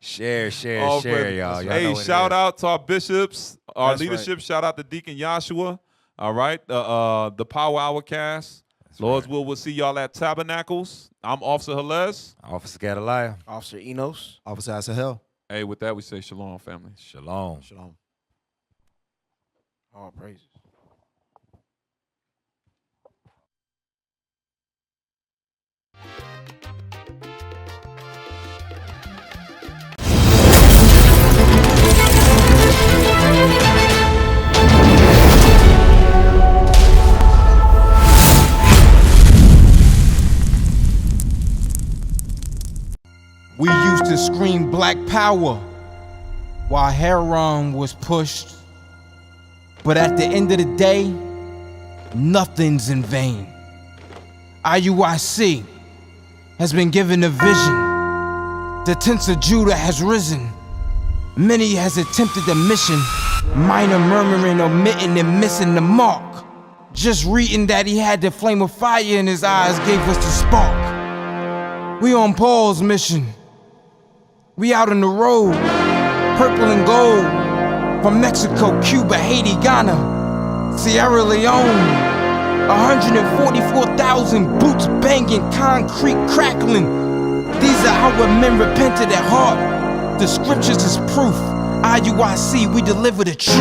Share, All y'all. Hey, shout out to our bishops, our That's leadership. Shout out to Deacon Joshua. All right. The Power Hour cast. Lord's will, we'll see y'all at Tabernacles. I'm Officer Halez. Officer Gadaliah. Officer Enos. Officer Asahel. Hey, with that, we say shalom, family. Shalom. Shalom. All praises. We used to scream black power while Heron was pushed. But at the end of the day, nothing's in vain. IUIC has been given a vision. The tents of Judah has risen. Many has attempted the mission, minor murmuring, omitting, and missing the mark. Just reading that he had the flame of fire in his eyes gave us the spark. We on Paul's mission. We out on the road, purple and gold, from Mexico, Cuba, Haiti, Ghana, Sierra Leone. 144,000 boots banging, concrete crackling. These are our men repented at heart. The scriptures is proof. IUIC, we deliver the truth.